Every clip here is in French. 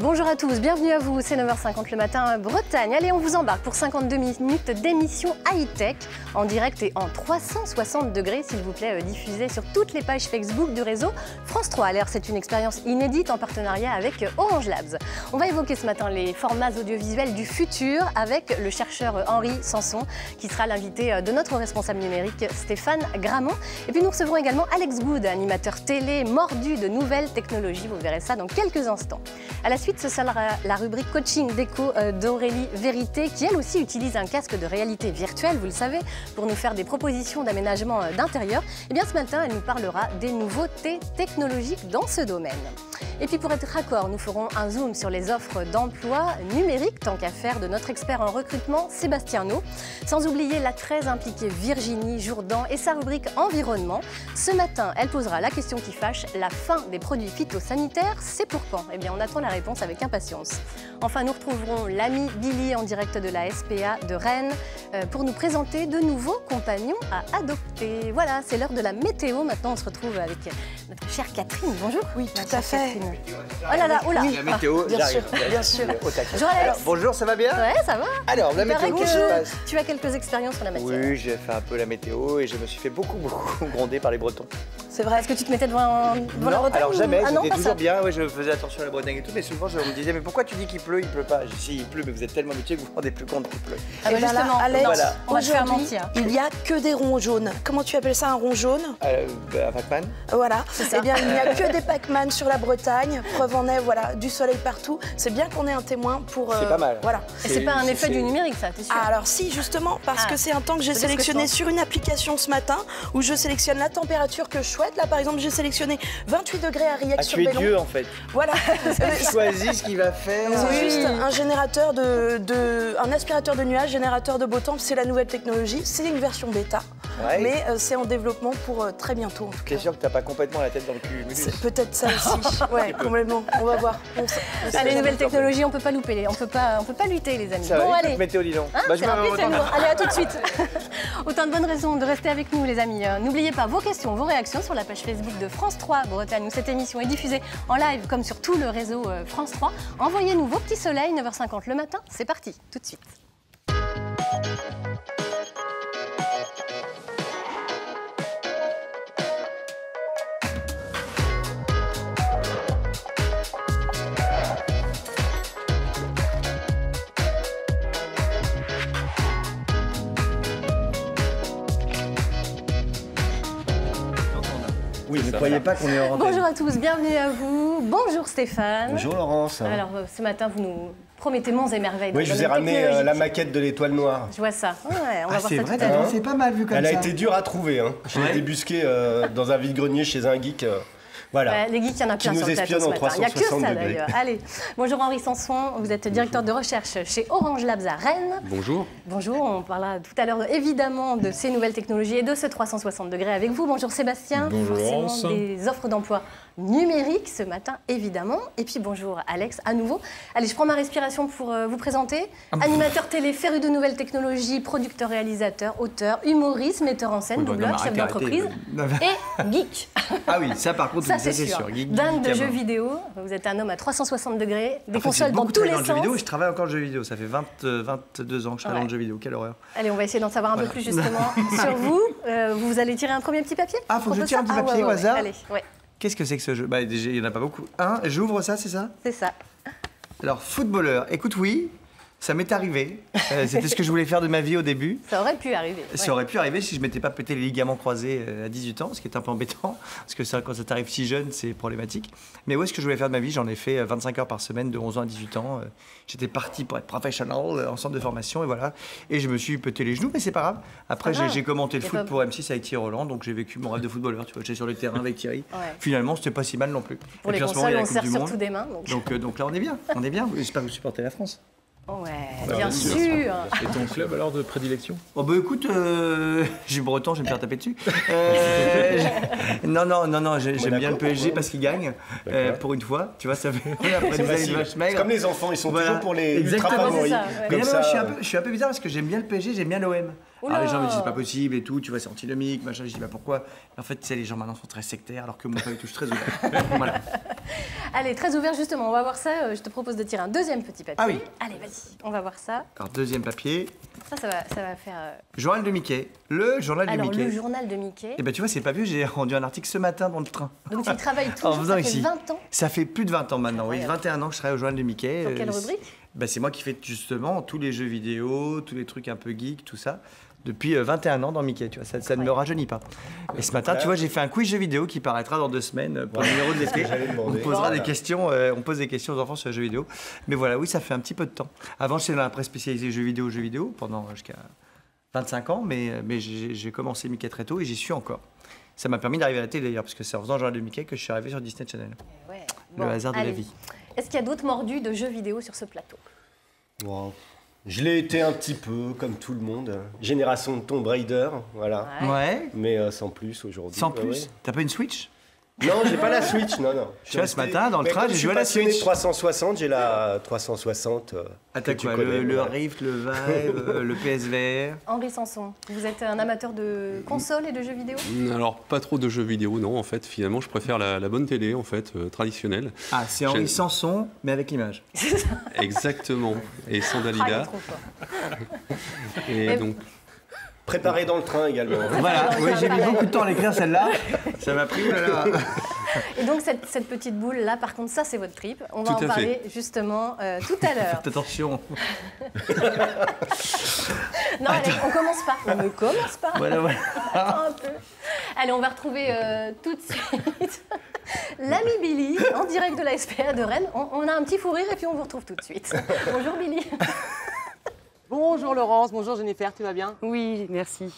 Bonjour à tous, bienvenue à vous, c'est 9h50 le matin Bretagne. Allez, on vous embarque pour 52 minutes d'émission high-tech en direct et en 360 degrés, s'il vous plaît, diffusée sur toutes les pages Facebook du réseau France 3. Alors, c'est une expérience inédite en partenariat avec Orange Labs. On va évoquer ce matin les formats audiovisuels du futur avec le chercheur Henri Sanson qui sera l'invité de notre responsable numérique Stéphane Gramont. Et puis nous recevrons également Alex Good, animateur télé mordu de nouvelles technologies. Vous verrez ça dans quelques instants. À la suite, ce sera la rubrique coaching déco d'Aurélie Vérité qui elle aussi utilise un casque de réalité virtuelle, vous le savez, pour nous faire des propositions d'aménagement d'intérieur. Et bien ce matin, elle nous parlera des nouveautés technologiques dans ce domaine. Et puis pour être raccord, nous ferons un zoom sur les offres d'emploi numériques, tant qu'à faire, de notre expert en recrutement Sébastien No. Sans oublier la très impliquée Virginie Jourdan et sa rubrique environnement. Ce matin, elle posera la question qui fâche, la fin des produits phytosanitaires, c'est pour quand? Eh bien, on attend la réponse avec impatience. Enfin, nous retrouverons l'ami Billy en direct de la SPA de Rennes pour nous présenter de nouveaux compagnons à adopter. Voilà, c'est l'heure de la météo. Maintenant, on se retrouve avec notre chère Catherine. Bonjour. Oui, tout à fait. Catherine. Oh là là, oh là. Oui, la météo, bien sûr, bien sûr. Bonjour Alex. Alors, bonjour, ça va bien? Ouais, ça va. Alors, la météo, que qu'est-ce qui se passe? tu as quelques expériences en la matière. Oui, j'ai fait un peu la météo et je me suis fait beaucoup gronder par les Bretons. C'est vrai. Est-ce que tu te mettais devant la Non, Bretagne alors jamais, Ah non, c'était pas toujours ça. bien, ouais, je faisais attention à la Bretagne et tout, mais souvent je me disais, mais pourquoi tu dis qu'il pleut, il pleut pas? Je dis, si, il pleut, mais vous êtes tellement habitués que vous vous rendez plus compte qu'il pleut. Ah bah Et ben là, justement, Alex, voilà. on va te faire aujourd'hui, mentir. il n'y a que des ronds jaunes. Comment tu appelles ça, un rond jaune? À Pac-Man. Voilà. ça. Eh bien, il n'y a que des Pac-Man sur la Bretagne. Preuve en est, voilà, du soleil partout. C'est bien qu'on ait un témoin pour... C'est pas mal. Voilà. Et c'est pas un effet du numérique, ça, t'es sûr? Ah, alors si, justement, parce que c'est un temps que j'ai C'est ce que je sélectionné pense. sur une application ce matin où je sélectionne la température que je souhaite. Là, par exemple, j'ai sélectionné 28 degrés à Riec Ah, sur tu es Bellon. Dieu en fait. Voilà. Tu choisis ce qu'il va faire. C'est juste un générateur un aspirateur de nuages, générateur de beau temps. C'est la nouvelle technologie. C'est une version bêta, Ouais. mais c'est en développement pour très bientôt. En tout T'es cas. sûr que t'as pas complètement la tête dans le cul, Mulus? C'est peut-être ça aussi. Ouais, complètement. On va voir. Allez, nouvelles technologies, on peut pas louper, on peut pas lutter, les amis. Ça Bon, va, allez. météo, dis donc. Hein, Bah, c'est je rapide, me c'est lourd. Allez, à tout de suite. Autant de bonnes raisons de rester avec nous, les amis. N'oubliez pas vos questions, vos réactions sur la page Facebook de France 3 Bretagne, où cette émission est diffusée en live comme sur tout le réseau France 3. Envoyez-nous vos petits soleils, 9h50 le matin. C'est parti, tout de suite. Oui, ne croyez pas qu'on est en antenne. Bonjour à tous, bienvenue à vous. Bonjour Stéphane. Bonjour Laurence. Alors, ce matin, vous nous promettez monts et merveilles. Oui, dans je vous le ai ramené domaine la technologique. maquette de l'étoile noire. Je vois ça. Ouais, on va voir C'est ça vrai, tout à l'heure. c'est pas mal vu comme Elle ça. a été dure à trouver. Hein. Je l'ai débusquée dans un vide-grenier chez un geek. Voilà. Les geeks, il y en a Qui plein nous sur le plateau espionne ce en matin. Il n'y a que 360 ça degrés. d'ailleurs. Allez, bonjour Henri Sanson, vous êtes directeur de recherche chez Orange Labs à Rennes. Bonjour. Bonjour, on parlera tout à l'heure évidemment de ces nouvelles technologies et de ce 360 degrés avec vous. Bonjour Sébastien, Bonjour, forcément Laurence. des offres d'emploi numériques ce matin évidemment. Et puis bonjour Alex à nouveau. Allez, je prends ma respiration pour vous présenter. Animateur télé, féru de nouvelles technologies, producteur, réalisateur, auteur, humoriste, metteur en scène, Oui, bah, doubleur, non, chef arrêtez, d'entreprise et geek. Ah oui, ça par contre, Ça c'est sûr. Geek, Dingue de geek, jeux gamin. vidéo. Vous êtes un homme à 360 degrés, des En fait, consoles j'ai dans beaucoup tous les travaillé le jeu sens. vidéo et je travaille encore le jeu vidéo. Ça fait 22 ans que je travaille dans le jeu vidéo. Quelle horreur. Allez, on va essayer d'en savoir un peu plus justement sur vous. Vous allez tirer un premier petit papier? Ah, faut que je Propose tire un ça? petit papier au hasard? Allez, ouais, Qu'est-ce que c'est que ce jeu? Bah déjà, il n'y en a pas beaucoup. J'ouvre ça, c'est ça? c'est ça. Alors, footballeur. Écoute, oui, ça m'est arrivé. C'était ce que je voulais faire de ma vie au début. Ça aurait pu arriver. Ça aurait pu arriver si je m'étais pas pété les ligaments croisés à 18 ans, ce qui est un peu embêtant, parce que ça, quand ça t'arrive si jeune, c'est problématique. Mais où est-ce que je voulais faire de ma vie? J'en ai fait 25 heures par semaine, de 11 ans à 18 ans. J'étais parti pour être professionnel en centre de formation, et voilà. Et je me suis pété les genoux, mais c'est pas grave. Après, C'est pas grave. j'ai commenté le Y a foot pas- pour M6 avec Thierry Roland, donc j'ai vécu mon rêve de footballeur. Tu vois, j'étais sur le terrain avec Thierry. Ouais. Finalement, c'était pas si mal non plus. Pour Et les puis, en ce moment, il consoles, y a la on Coupe sert du surtout Monde. des mains. Donc là, on est bien. On est bien. J'espère que vous supportez la France. Ouais, Bah, bien bien sûr. Et ton club alors de prédilection? Oh bah écoute, je suis breton, je vais me faire taper dessus. Non, j'aime bien le PSG parce qu'il gagne, pour une fois. Tu vois, ça fait après des années de facile. vache C'est maigre. comme les enfants, ils sont Voilà. toujours pour les ultra Exactement, favoris. c'est ça, ouais. Mais Comme non, ça, je suis un peu bizarre parce que j'aime bien le PSG, j'aime bien l'OM. Oula. Alors les gens me disent c'est pas possible et tout, tu vois, c'est antinomique, machin. Je dis bah pourquoi? En fait, tu sais, les gens maintenant sont très sectaires alors que mon père est tous très ouvert. Voilà. Allez, très ouvert justement, on va voir ça. Je te propose de tirer un deuxième petit papier. Ah oui. Allez, vas-y, on va voir ça. Alors, deuxième papier. Ça va faire... Journal de Mickey. Le journal Alors, de Mickey. le journal de Mickey. Eh ben tu vois, c'est pas vieux, j'ai rendu un article ce matin dans le train. Donc, tu travailles En toujours, faisant ça fait ici. 20 ans. Ça fait plus de 20 ans maintenant, oui. Incroyable. 21 ans que je travaille au journal de Mickey. Dans quelle C'est- rubrique Ben, c'est moi qui fais justement tous les jeux vidéo, tous les trucs un peu geek, tout ça. Depuis 21 ans dans Mickey, tu vois, ça ne me rajeunit pas. Et ce matin, tu vois, j'ai fait un quiz jeu vidéo qui paraîtra dans 2 semaines pour le numéro de l'été. J'allais On demander. posera Voilà. des questions, on pose des questions aux enfants sur les jeux vidéo. Mais voilà, oui, ça fait un petit peu de temps. Avant, j'étais dans la presse spécialisée jeux vidéo pendant jusqu'à 25 ans, mais j'ai commencé Mickey très tôt et j'y suis encore. Ça m'a permis d'arriver à la télé d'ailleurs, parce que c'est en faisant le journal de Mickey que je suis arrivé sur Disney Channel. Ouais. Le hasard de la allez. vie. Est-ce qu'il y a d'autres mordus de jeux vidéo sur ce plateau? Wow. Je l'ai été un petit peu, comme tout le monde. Génération de Tomb Raider, voilà. Ouais. Ouais, Mais sans plus aujourd'hui. sans Ouais, plus. ouais. T'as pas une Switch? Non, j'ai pas la Switch, non. Tu vois, ce matin, dans le Mais train, comme j'ai je suis joué à la passionné Switch. de 360, j'ai la 360. Ah, t'as que tu quoi, connais, le voilà. Rift, le Vive, le PSVR? Henri Sanson, vous êtes un amateur de consoles et de jeux vidéo? Alors, pas trop de jeux vidéo, non. En fait, finalement, je préfère la bonne télé, en fait, traditionnelle. Ah, c'est Henri Sanson, mais avec l'image. Exactement. Et sans Ah, il est Dalida. trop fort. Et Mais- donc, Préparé dans le train également. Voilà, oui, j'ai mis beaucoup de temps à l'écrire celle-là. Ça m'a pris, oulala. Et donc cette petite boule là, par contre, ça c'est votre trip. On va Tout en à parler justement tout à l'heure. Faites attention. Non, allez, on commence pas. On ne commence pas. Voilà, voilà. Attends un peu. Allez, on va retrouver tout de suite l'ami Billy en direct de la SPA de Rennes. On a un petit fou rire et puis on vous retrouve tout de suite. Bonjour Billy. Bonjour Laurence, bonjour Jennifer, tu vas bien? Oui, merci.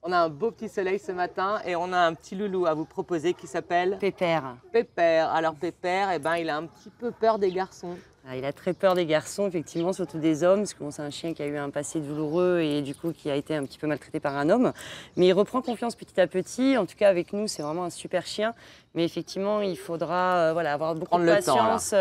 On a un beau petit soleil ce matin et on a un petit loulou à vous proposer qui s'appelle Pépère. Pépère. Alors Pépère, eh ben, il a un petit peu peur des garçons. Ah, il a très peur des garçons, effectivement, surtout des hommes, parce que bon, c'est un chien qui a eu un passé douloureux et du coup qui a été un petit peu maltraité par un homme. Mais il reprend confiance petit à petit. En tout cas, avec nous, c'est vraiment un super chien. Mais effectivement, il faudra voilà, avoir beaucoup Prendre de le temps, patience.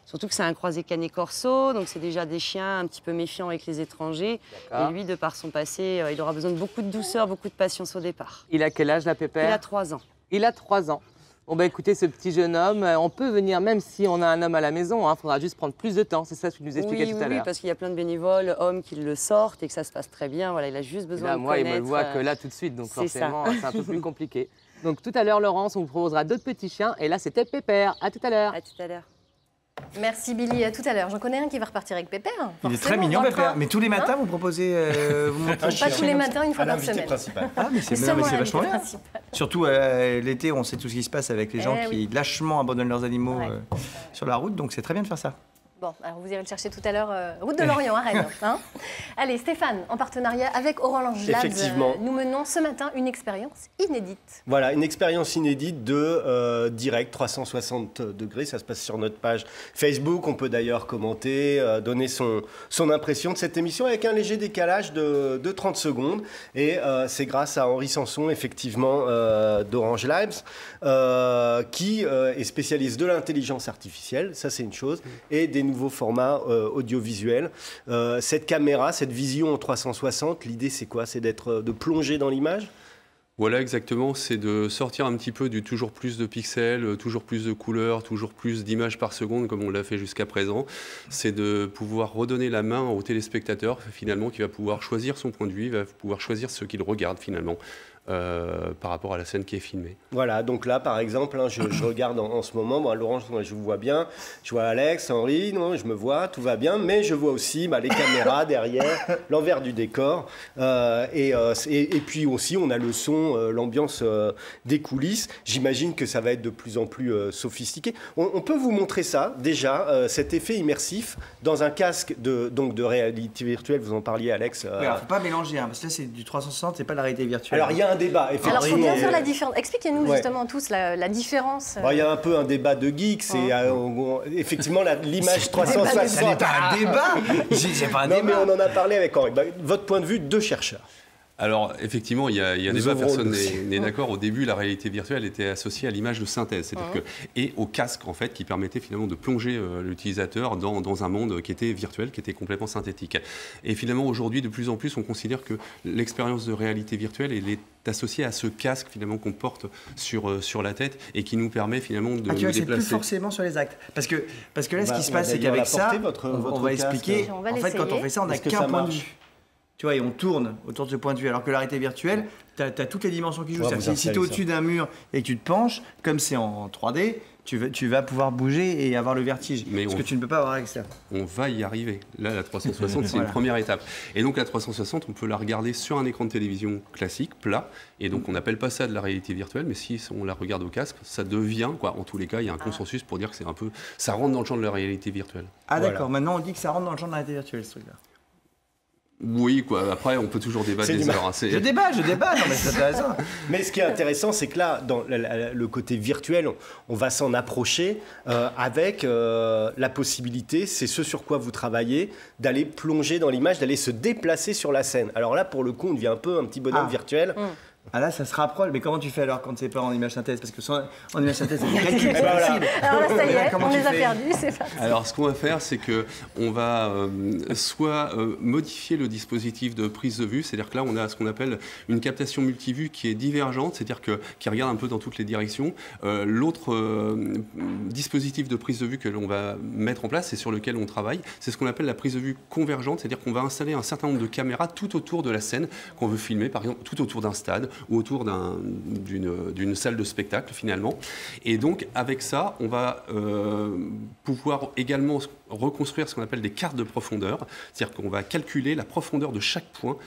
Surtout que c'est un croisé canet corso, donc c'est déjà des chiens un petit peu méfiants avec les étrangers. D'accord. Et lui, de par son passé, il aura besoin de beaucoup de douceur, beaucoup de patience au départ. Il a quel âge la Pépère? Il a 3 ans. Il a 3 ans. Bon bah écoutez, ce petit jeune homme, on peut venir même si on a un homme à la maison, il faudra juste prendre plus de temps, c'est ça ce que tu nous expliquais tout à Oui, l'heure. parce qu'il y a plein de bénévoles, hommes qui le sortent et que ça se passe très bien. Voilà, il a juste Et besoin là, de moi, il connaître. me le voit que là tout de suite, donc c'est ça. forcément, c'est un peu plus compliqué. Donc tout à l'heure, Laurence, on vous proposera d'autres petits chiens, et là, c'était Pépère. À tout à l'heure. À tout à l'heure. Merci Billy, à tout à l'heure. J'en connais un qui va repartir avec Pépère. Il est très forcément, mignon, dans le Pépère. train. Mais tous les matins, Hein vous proposez. Vous montrez Un le chien. Pas tous les matins, une fois À par l'invité semaine. principal. Ah, mais c'est C'est bien, mais seulement c'est vachement l'invité bien. principal. Surtout l'été, on sait tout ce qui se passe avec les gens Eh qui oui. lâchement abandonnent leurs animaux Ouais. sur la route, donc c'est très bien de faire ça. Bon, alors vous irez le chercher tout à l'heure, route de Lorient à Rennes. Hein. Allez, Stéphane, en partenariat avec Orange Labs, Effectivement. nous menons ce matin une expérience inédite. Voilà, une expérience inédite de direct 360 degrés. Ça se passe sur notre page Facebook. On peut d'ailleurs commenter, donner son impression de cette émission avec un léger décalage de 30 secondes. Et c'est grâce à Henri Sanson, effectivement, d'Orange Labs, qui est spécialiste de l'intelligence artificielle. Ça, c'est une chose. Et des nouveaux formats audiovisuels. Cette caméra, cette vision en 360, l'idée, c'est quoi? C'est de plonger dans l'image? voilà, exactement. C'est de sortir un petit peu du toujours plus de pixels, toujours plus de couleurs, toujours plus d'images par seconde, comme on l'a fait jusqu'à présent. C'est de pouvoir redonner la main au téléspectateur, finalement, qui va pouvoir choisir son point de vue, va pouvoir choisir ce qu'il regarde, finalement, par rapport à la scène qui est filmée. Voilà, donc là, par exemple, hein, je regarde en ce moment, bon, Laurence, je vous vois bien, je vois Alex, Henri, non, je me vois, tout va bien, mais je vois aussi les caméras derrière, l'envers du décor, et puis aussi, on a le son, l'ambiance des coulisses. J'imagine que ça va être de plus en plus sophistiqué. On peut vous montrer ça, déjà, cet effet immersif, dans un casque de réalité virtuelle, vous en parliez, Alex. Ouais, alors, faut pas mélanger, hein, parce que là, c'est du 360, c'est pas de la réalité virtuelle. Alors, il y a un débat, effectivement. Alors, il faut bien faire la différence. Expliquez-nous Ouais. justement tous la différence. Bon, il y a un peu un débat de geeks, c'est effectivement l'image 360. Ça n'est pas un débat. C'est pas un Non, mais débat. on en a parlé avec Henri. Votre point de vue de chercheur. Alors, effectivement, il y a Nous débat, ouvrons personne le dossier. n'est d'accord. Au début, la réalité virtuelle était associée à l'image de synthèse, c'est-à-dire et au casque, en fait, qui permettait finalement de plonger l'utilisateur dans un monde qui était virtuel, qui était complètement synthétique. Et finalement, aujourd'hui, de plus en plus, on considère que l'expérience de réalité virtuelle, elle est associée à ce casque, finalement, qu'on porte sur la tête et qui nous permet, finalement, de tu vois, nous c'est plus déplacer. forcément sur les actes. Parce que là, ce qui se passe, c'est d'ailleurs qu'avec ça, l'apporter, votre on va casque. expliquer. On va En fait, quand on l'essayer. fait ça, on n'a Est-ce que qu'un ça point de marche vue. Tu vois, et on tourne autour de ce point de vue. Alors que la réalité virtuelle, tu as toutes les dimensions qui jouent. Ouais, C'est-à-dire vous que si tu es installez au-dessus d'un mur et que tu te penches, comme c'est en 3D, tu vas pouvoir bouger et avoir le vertige. Mais ce que tu ne peux pas avoir avec ça. On va y arriver. Là, la 360, c'est Voilà. une première étape. Et donc, la 360, on peut la regarder sur un écran de télévision classique, plat. Et donc, on n'appelle pas ça de la réalité virtuelle, mais si on la regarde au casque, ça devient, quoi. En tous les cas, il y a un consensus pour dire que c'est un peu, ça rentre dans le champ de la réalité virtuelle. Ah Voilà. d'accord, maintenant on dit que ça rentre dans le champ de la réalité virtuelle, ce truc-là. Oui, quoi. Après, on peut toujours débattre C'est des du heures. Hein. Je débat, non mais c'est intéressant. Mais ce qui est intéressant, c'est que là, dans le côté virtuel, on va s'en approcher avec la possibilité, c'est ce sur quoi vous travaillez, d'aller plonger dans l'image, d'aller se déplacer sur la scène. Alors là, pour le coup, on devient un peu un petit bonhomme virtuel. Ah là, ça se rapproche, mais comment tu fais alors quand c'est pas en image synthèse? Parce que en image synthèse, c'est du calcul, c'est voilà. facile. Alors là, ça y Mais là, est, comment on tu les a fais perdus, c'est parti. Alors, ce qu'on va faire, c'est que on va soit modifier le dispositif de prise de vue, c'est-à-dire que là, on a ce qu'on appelle une captation multivue qui est divergente, c'est-à-dire qui regarde un peu dans toutes les directions. L'autre dispositif de prise de vue que l'on va mettre en place et sur lequel on travaille, c'est ce qu'on appelle la prise de vue convergente, c'est-à-dire qu'on va installer un certain nombre de caméras tout autour de la scène qu'on veut filmer, par exemple, tout autour d'un stade ou autour d'une salle de spectacle finalement. Et donc avec ça, on va pouvoir également reconstruire ce qu'on appelle des cartes de profondeur, c'est-à-dire qu'on va calculer la profondeur de chaque point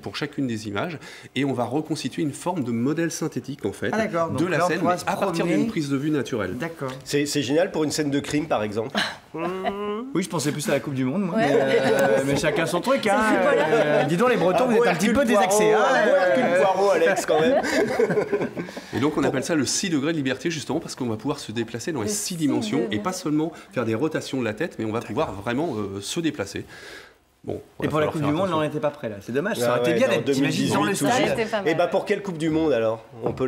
pour chacune des images et on va reconstituer une forme de modèle synthétique en fait Ah, d'accord. de Donc la là, on scène, pourra mais se à partir promener. d'une prise de vue naturelle. D'accord. C'est génial pour une scène de crime, par exemple. Oui, je pensais plus à la Coupe du Monde, moi. Ouais. Mais chacun son truc. Hein. Dis donc, les Bretons, vous êtes un petit peu Hercule désaxés. Poirot, Hein. Hercule Poirot, Alex, quand même. Et donc on appelle ça le 6 degrés de liberté justement parce qu'on va pouvoir se déplacer dans les 6 dimensions et pas seulement faire des rotations de la tête, mais on va pouvoir vraiment se déplacer. Bon, Et pour la Coupe du Monde, on n'en était pas prêt là. C'est dommage, ça aurait été bien d'être t'imagines dans le toujours. stade. C'était pas mal. Et bah pour quelle Coupe du Monde alors? On peut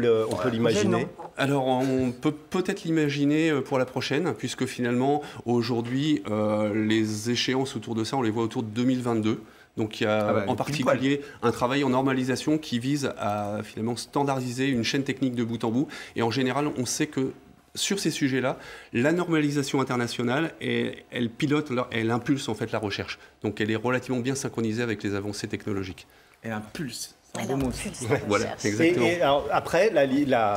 l'imaginer. Alors, on peut peut-être l'imaginer pour la prochaine, puisque finalement, aujourd'hui, les échéances autour de ça, on les voit autour de 2022. Donc, il y a en particulier un travail en normalisation qui vise à finalement standardiser une chaîne technique de bout en bout. Et en général, on sait que sur ces sujets-là, la normalisation internationale, elle pilote, elle impulse en fait la recherche. Donc, elle est relativement bien synchronisée avec les avancées technologiques. Et un pulse. C'est un Alors, beau mot. plus, Voilà, recherche. exactement. Et alors, après,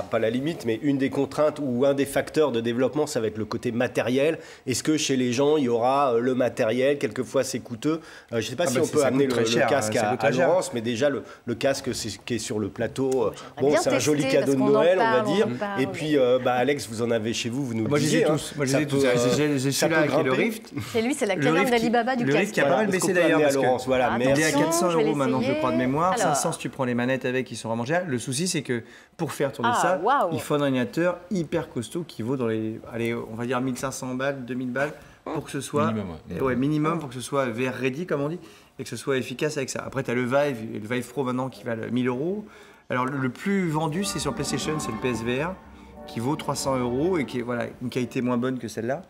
pas la limite, mais une des contraintes ou un des facteurs de développement, ça va être le côté matériel. Est-ce que chez les gens, il y aura le matériel? Quelquefois, c'est coûteux. Je ne sais pas si on peut ça amener coûte très le cher, casque ça à coûte très cher. Laurence, mais déjà, le casque qui est sur le plateau, J'aimerais bien c'est un joli tester, cadeau de parce qu'on en Noël, on parle, va dire. on en parle, Et puis, Alex, vous en avez chez vous, vous nous Moi, le je les disiez. ai tous. Moi, je les ai tous. J'ai ça celui-là peut qui est le grimper. Rift. Et lui, c'est la Le caverne Rift d'Alibaba du le Rift casque. qui a pas mal Est-ce qu'on baissé peut d'ailleurs. amener à Parce que Laurence, voilà, Attention, il est à merci. 400 je vais € maintenant, je l'essayer. crois, de mémoire. Alors. 500 si tu prends les manettes avec, qui sont vraiment géniales. Le souci, c'est que pour faire tourner Ah, ça, waouh. il faut un ordinateur hyper costaud qui vaut dans les, allez, on va dire 1500 balles, 2000 balles, pour que ce soit minimum pour que ce soit VR ready, comme on dit, et que ce soit efficace avec ça. Après, tu as le Vive Pro maintenant qui valent 1000 €. Alors, le plus vendu, c'est sur PlayStation, c'est le PSVR, qui vaut 300 € et qui est voilà, une qualité moins bonne que celle-là.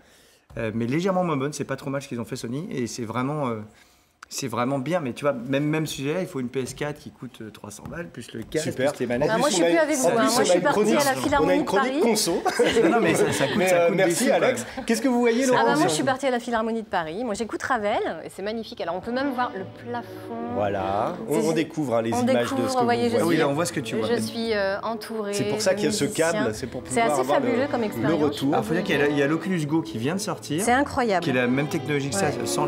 Mais légèrement moins bonne, c'est pas trop mal ce qu'ils ont fait Sony, et c'est vraiment bien. Mais tu vois, même sujet-là, il faut une PS4 qui coûte 300 balles, plus le casque, Super. plus les manettes. Ah, moi, je suis plus avec vous, hein. Moi, je suis partie à la Philharmonie de On a une chronique Paris. conso. Non, mais ça coûte, Mais, ça coûte des merci sous, Alex. quand même. Qu'est-ce que vous voyez, Ah Laurence? bah moi je suis partie à la Philharmonie de Paris, moi j'écoute Ravel et c'est magnifique. Alors on peut même voir le plafond. Voilà, on découvre les On images découvre, de ce que voyez, vous je Ah oui, voyez. là, on voit ce que tu vois. Je suis entourée. C'est pour ça de qu'il y a ce musiciens. câble, c'est pour C'est pouvoir assez avoir fabuleux comme le expérience. retour. Alors, faut dire qu'il y a l'Oculus Go qui vient de sortir, C'est incroyable. qui est la même technologie que ça, Ouais. sans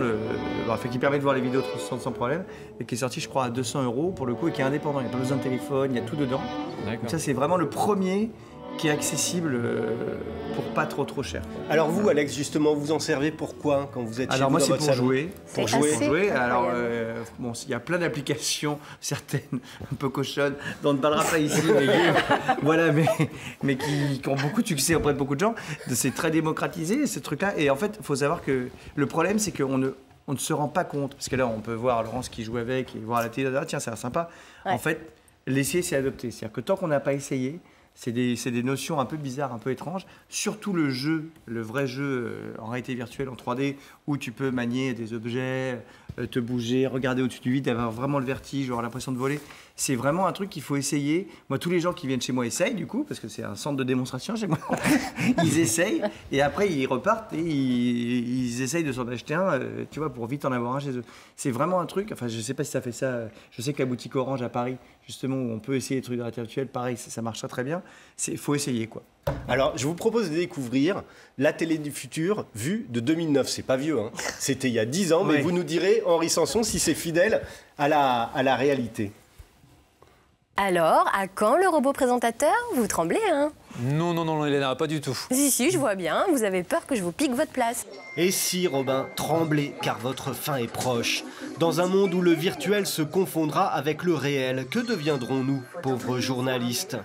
qui permet de voir les vidéos sans problème, et qui est sorti, je crois, à 200 € pour le coup, et qui est indépendant. Il n'y a pas besoin de téléphone, il y a tout dedans. Donc ça, c'est vraiment le premier qui est accessible pour pas trop cher. Alors vous, Alex, justement, vous en servez pour quoi quand vous êtes chez Alors vous moi, dans c'est votre pour salon? jouer. C'est pour jouer. assez Alors, incroyable. bon, il y a plein d'applications, certaines un peu cochonnes, dont on ne parlera pas ici, voilà, mais qui ont beaucoup de succès auprès de beaucoup de gens. C'est très démocratisé, ce truc-là. Et en fait, il faut savoir que le problème, c'est qu'on ne on ne se rend pas compte. Parce que là, on peut voir Laurence qui joue avec et voir à la télé, ah, tiens, ça a l'air sympa. Ouais. En fait, l'essayer, c'est adopter. C'est-à-dire que tant qu'on n'a pas essayé, c'est des notions un peu bizarres, un peu étranges. Surtout le jeu, le vrai jeu en réalité virtuelle, en 3D, où tu peux manier des objets, te bouger, regarder au-dessus du vide, avoir vraiment le vertige, avoir l'impression de voler. C'est vraiment un truc qu'il faut essayer. Moi, tous les gens qui viennent chez moi essayent, du coup, parce que c'est un centre de démonstration chez moi. Ils essayent, et après, ils repartent et ils essayent de s'en acheter un, tu vois, pour vite en avoir un chez eux. C'est vraiment un truc, enfin, je ne sais pas si ça fait ça. Je sais que la boutique Orange à Paris, justement, où on peut essayer des trucs de réalité virtuelle, pareil, ça marche très bien. Il faut essayer, quoi. Alors, je vous propose de découvrir la télé du futur vue de 2009. C'est pas vieux, hein. C'était il y a 10 ans, mais Oui. vous nous direz, Henri Sanson, si c'est fidèle à la réalité. Alors, à quand le robot présentateur? Vous tremblez, hein? Non, non, non, Elena, pas du tout. Si, je vois bien. Vous avez peur que je vous pique votre place. Et si, Robin, tremblez, car votre fin est proche. Dans un monde où le virtuel se confondra avec le réel, que deviendrons-nous, pauvres journalistes?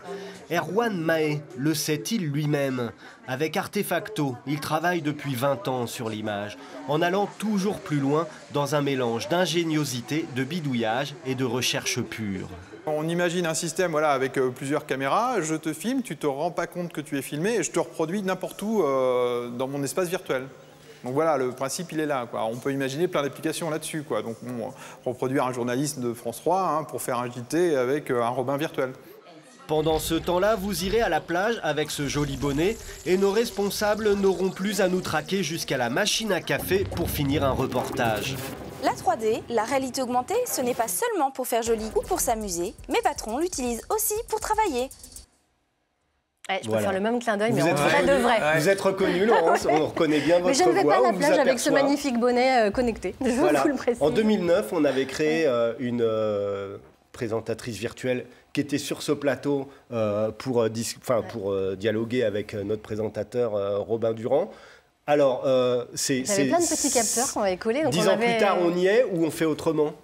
Erwan Mahé le sait-il lui-même? Avec Artefacto, il travaille depuis 20 ans sur l'image, en allant toujours plus loin dans un mélange d'ingéniosité, de bidouillage et de recherche pure. On imagine un système voilà, avec plusieurs caméras, je te filme, tu ne te rends pas compte que tu es filmé et je te reproduis n'importe où dans mon espace virtuel. Donc voilà, le principe il est là, quoi. On peut imaginer plein d'applications là-dessus, quoi. Donc reproduire un journaliste de France 3 hein, pour faire un JT avec un Robin virtuel. Pendant ce temps-là, vous irez à la plage avec ce joli bonnet et nos responsables n'auront plus à nous traquer jusqu'à la machine à café pour finir un reportage. La 3D, la réalité augmentée, ce n'est pas seulement pour faire joli ou pour s'amuser. Mes patrons l'utilisent aussi pour travailler. Ouais, je peux Voilà. faire le même clin d'œil, mais Vous en êtes vrai de vrai. Vous êtes reconnu, Laurence, on reconnaît bien votre voix. Mais je ne vais pas à la on vous plage avec ce aperçoit. magnifique bonnet connecté. Je Voilà. vous le précise. En 2009, on avait créé une présentatrice virtuelle qui était sur ce plateau pour dialoguer avec notre présentateur Robin Durand. Alors, J'avais plein de petits capteurs qu'on avait collés. Donc 10 ans plus tard, on y est ou on fait autrement?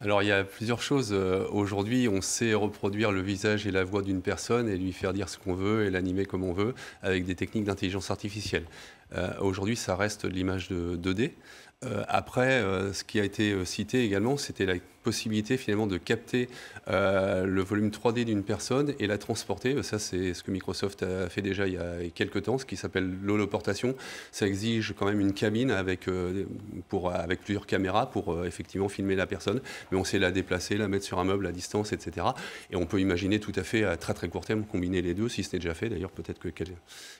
Alors, il y a plusieurs choses. Aujourd'hui, on sait reproduire le visage et la voix d'une personne et lui faire dire ce qu'on veut et l'animer comme on veut avec des techniques d'intelligence artificielle. Aujourd'hui, ça reste l'image de 2D. Après, ce qui a été cité également, c'était la possibilité finalement de capter le volume 3D d'une personne et la transporter. Ça, c'est ce que Microsoft a fait déjà il y a quelques temps, ce qui s'appelle l'holoportation. Ça exige quand même une cabine avec plusieurs caméras pour effectivement filmer la personne, mais on sait la déplacer, la mettre sur un meuble à distance, etc. Et on peut imaginer tout à fait à très très court terme combiner les deux, si ce n'est déjà fait. D'ailleurs, peut-être que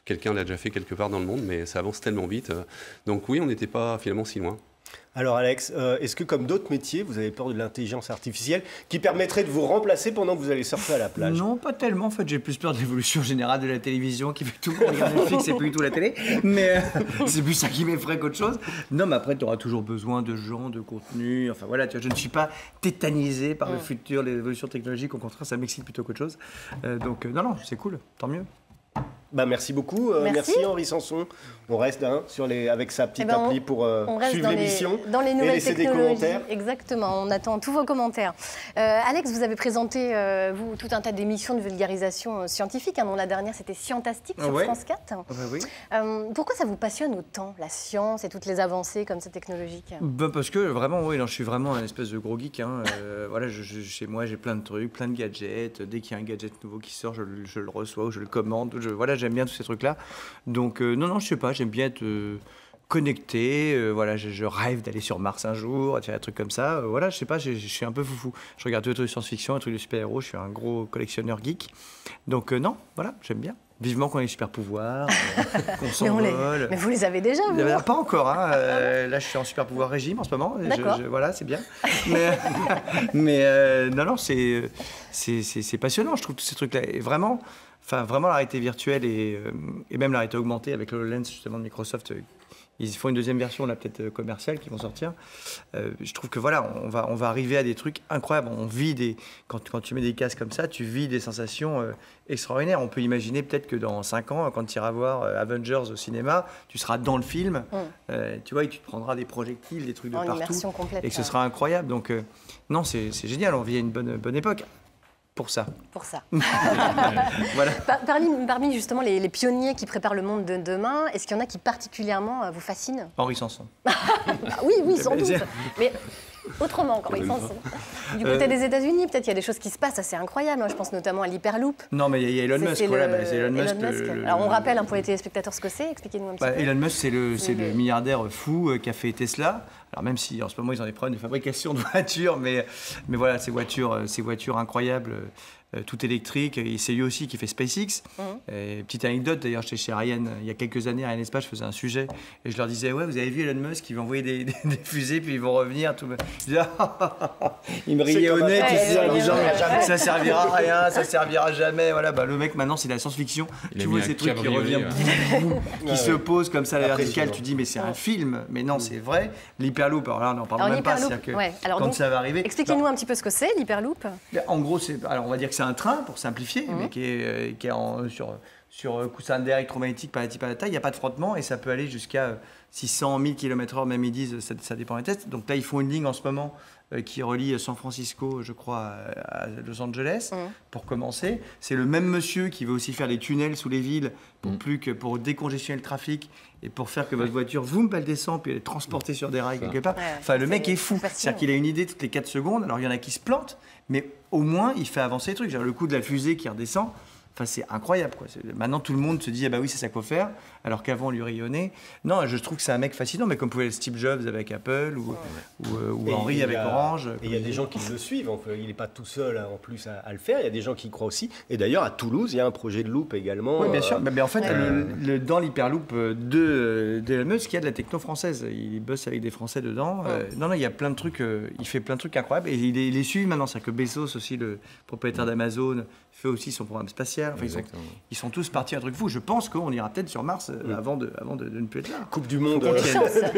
quelqu'un l'a déjà fait quelque part dans le monde, mais ça avance tellement vite. Donc oui, on n'était pas finalement si loin. Alors Alex, est-ce que comme d'autres métiers, vous avez peur de l'intelligence artificielle qui permettrait de vous remplacer pendant que vous allez surfer à la plage? Non, pas tellement. En fait, j'ai plus peur de l'évolution générale de la télévision qui fait que tout le monde regarde Netflix et plus du tout la télé. Mais c'est plus ça qui m'effraie qu'autre chose. Non, mais après, tu auras toujours besoin de gens, de contenu. Enfin voilà, tu vois, je ne suis pas tétanisé par le futur, l'évolution technologique. Au contraire, ça m'excite plutôt qu'autre chose. Donc non, c'est cool. Tant mieux. Bah, merci beaucoup, merci Henri Sanson. On reste avec sa petite appli pour suivre l'émission dans les et nouvelles laisser des technologies. commentaires. Exactement, on attend tous vos commentaires. Alex, vous avez présenté vous, tout un tas d'émissions de vulgarisation scientifique, dont la dernière c'était Scientastique sur France 4. Oui. Pourquoi ça vous passionne autant, la science et toutes les avancées comme ça technologiques? Parce que vraiment, oui, non, je suis vraiment un espèce de gros geek. Hein. Voilà, chez moi, j'ai plein de trucs, plein de gadgets. Dès qu'il y a un gadget nouveau qui sort, je le reçois ou je le commande. Voilà, j'aime bien tous ces trucs-là. Donc, non, je sais pas, j'aime bien être connecté. Voilà, je rêve d'aller sur Mars un jour, de faire des trucs comme ça. Voilà, je sais pas, je suis un peu foufou. Je regarde tous les trucs de science-fiction, les trucs de super-héros. Je suis un gros collectionneur geek. Donc, non, voilà, j'aime bien. Vivement qu'on ait des super-pouvoirs, qu'on s'envole. Mais vous les avez déjà, vous? Pas encore. Hein. Là, je suis en super-pouvoir régime en ce moment. D'accord. Voilà, c'est bien. Mais non, c'est passionnant, je trouve, tous ces trucs-là. Et vraiment, la réalité virtuelle et même la réalité augmentée avec le HoloLens, justement, de Microsoft, ils font une deuxième version, là, peut-être commerciale, qui vont sortir. Je trouve que voilà, on va arriver à des trucs incroyables. On vit quand tu mets des casques comme ça, tu vis des sensations extraordinaires. On peut imaginer peut-être que dans 5 ans, quand tu iras voir Avengers au cinéma, tu seras dans le film, tu vois, et tu te prendras des projectiles, des trucs de partout, immersion complète, et que ce sera incroyable. Donc non, c'est génial. On vit à une bonne époque. pour ça. Pour ça. Voilà. Parmi justement les pionniers qui préparent le monde de demain, est-ce qu'il y en a qui particulièrement vous fascinent? Henri Sanson. Oui, sans doute. Mais autrement, encore Henri Sanson. Du côté des États-Unis, peut-être il y a des choses qui se passent assez incroyables. Je pense notamment à l'Hyperloop. Non, mais il y a Elon Musk. Voilà, c'est Elon Musk. Alors on rappelle pour les téléspectateurs ce que c'est. Expliquez-nous un petit peu. Elon Musk, c'est le milliardaire fou qui a fait Tesla. Alors même si en ce moment ils ont des problèmes de fabrication de voitures, mais voilà, ces voitures incroyables, tout électriques. Et c'est lui aussi qui fait SpaceX. Et petite anecdote, d'ailleurs, j'étais chez Ariane il y a quelques années, Ariane Espace, je faisais un sujet et je leur disais, ouais, vous avez vu Elon Musk, il va envoyer des fusées puis ils vont revenir. Tout... Je disais, il me riait au nez, en disant, ça servira à rien, ça servira jamais. Voilà, le mec maintenant c'est de la science-fiction. Tu vois ces trucs qui reviennent, qui se posent comme ça à la verticale. Tu dis, mais c'est un film, mais non, c'est vrai. L'Hyperloop, alors là, on n'en parle même pas. Quand ça va arriver. Expliquez-nous un petit peu ce que c'est l'Hyperloop. En gros, on va dire que c'est un train, pour simplifier, mais qui est sur coussin d'air électromagnétique par la taille. Il n'y a pas de frottement et ça peut aller jusqu'à 600 000 km/h, même ils disent, ça dépend des tests. Donc là, ils font une ligne en ce moment qui relie San Francisco, je crois, à Los Angeles, pour commencer. C'est le même monsieur qui veut aussi faire des tunnels sous les villes pour décongestionner le trafic et pour faire que votre voiture, elle descend, puis elle est transportée sur des rails quelque part. Enfin, le mec est fou. C'est-à-dire qu'il a une idée toutes les 4 secondes. Alors, il y en a qui se plantent, mais au moins, il fait avancer les trucs. Genre, le coup de la fusée qui redescend, enfin, c'est incroyable, quoi. Maintenant, tout le monde se dit, ah bah oui, c'est ça qu'il faut faire, alors qu'avant, on lui rayonnait. Non, je trouve que c'est un mec fascinant, mais comme pouvait être Steve Jobs avec Apple ou Henry avec Orange. Et il y a des gens qui le suivent. Il n'est pas tout seul, en plus, à le faire. Il y a des gens qui y croient aussi. Et d'ailleurs, à Toulouse, il y a un projet de loop également. Oui, bien sûr. Mais en fait, dans l'Hyperloop de Elon Musk, il y a de la techno française. Il bosse avec des Français dedans. Non, il y a plein de trucs. Il fait plein de trucs incroyables. Et il les suit maintenant. C'est-à-dire que Bezos, aussi, le propriétaire d'Amazon, fait aussi son programme spatial. Enfin, ils sont tous partis un truc fou. Je pense qu'on ira peut-être sur Mars avant de ne plus être là. Coupe du monde.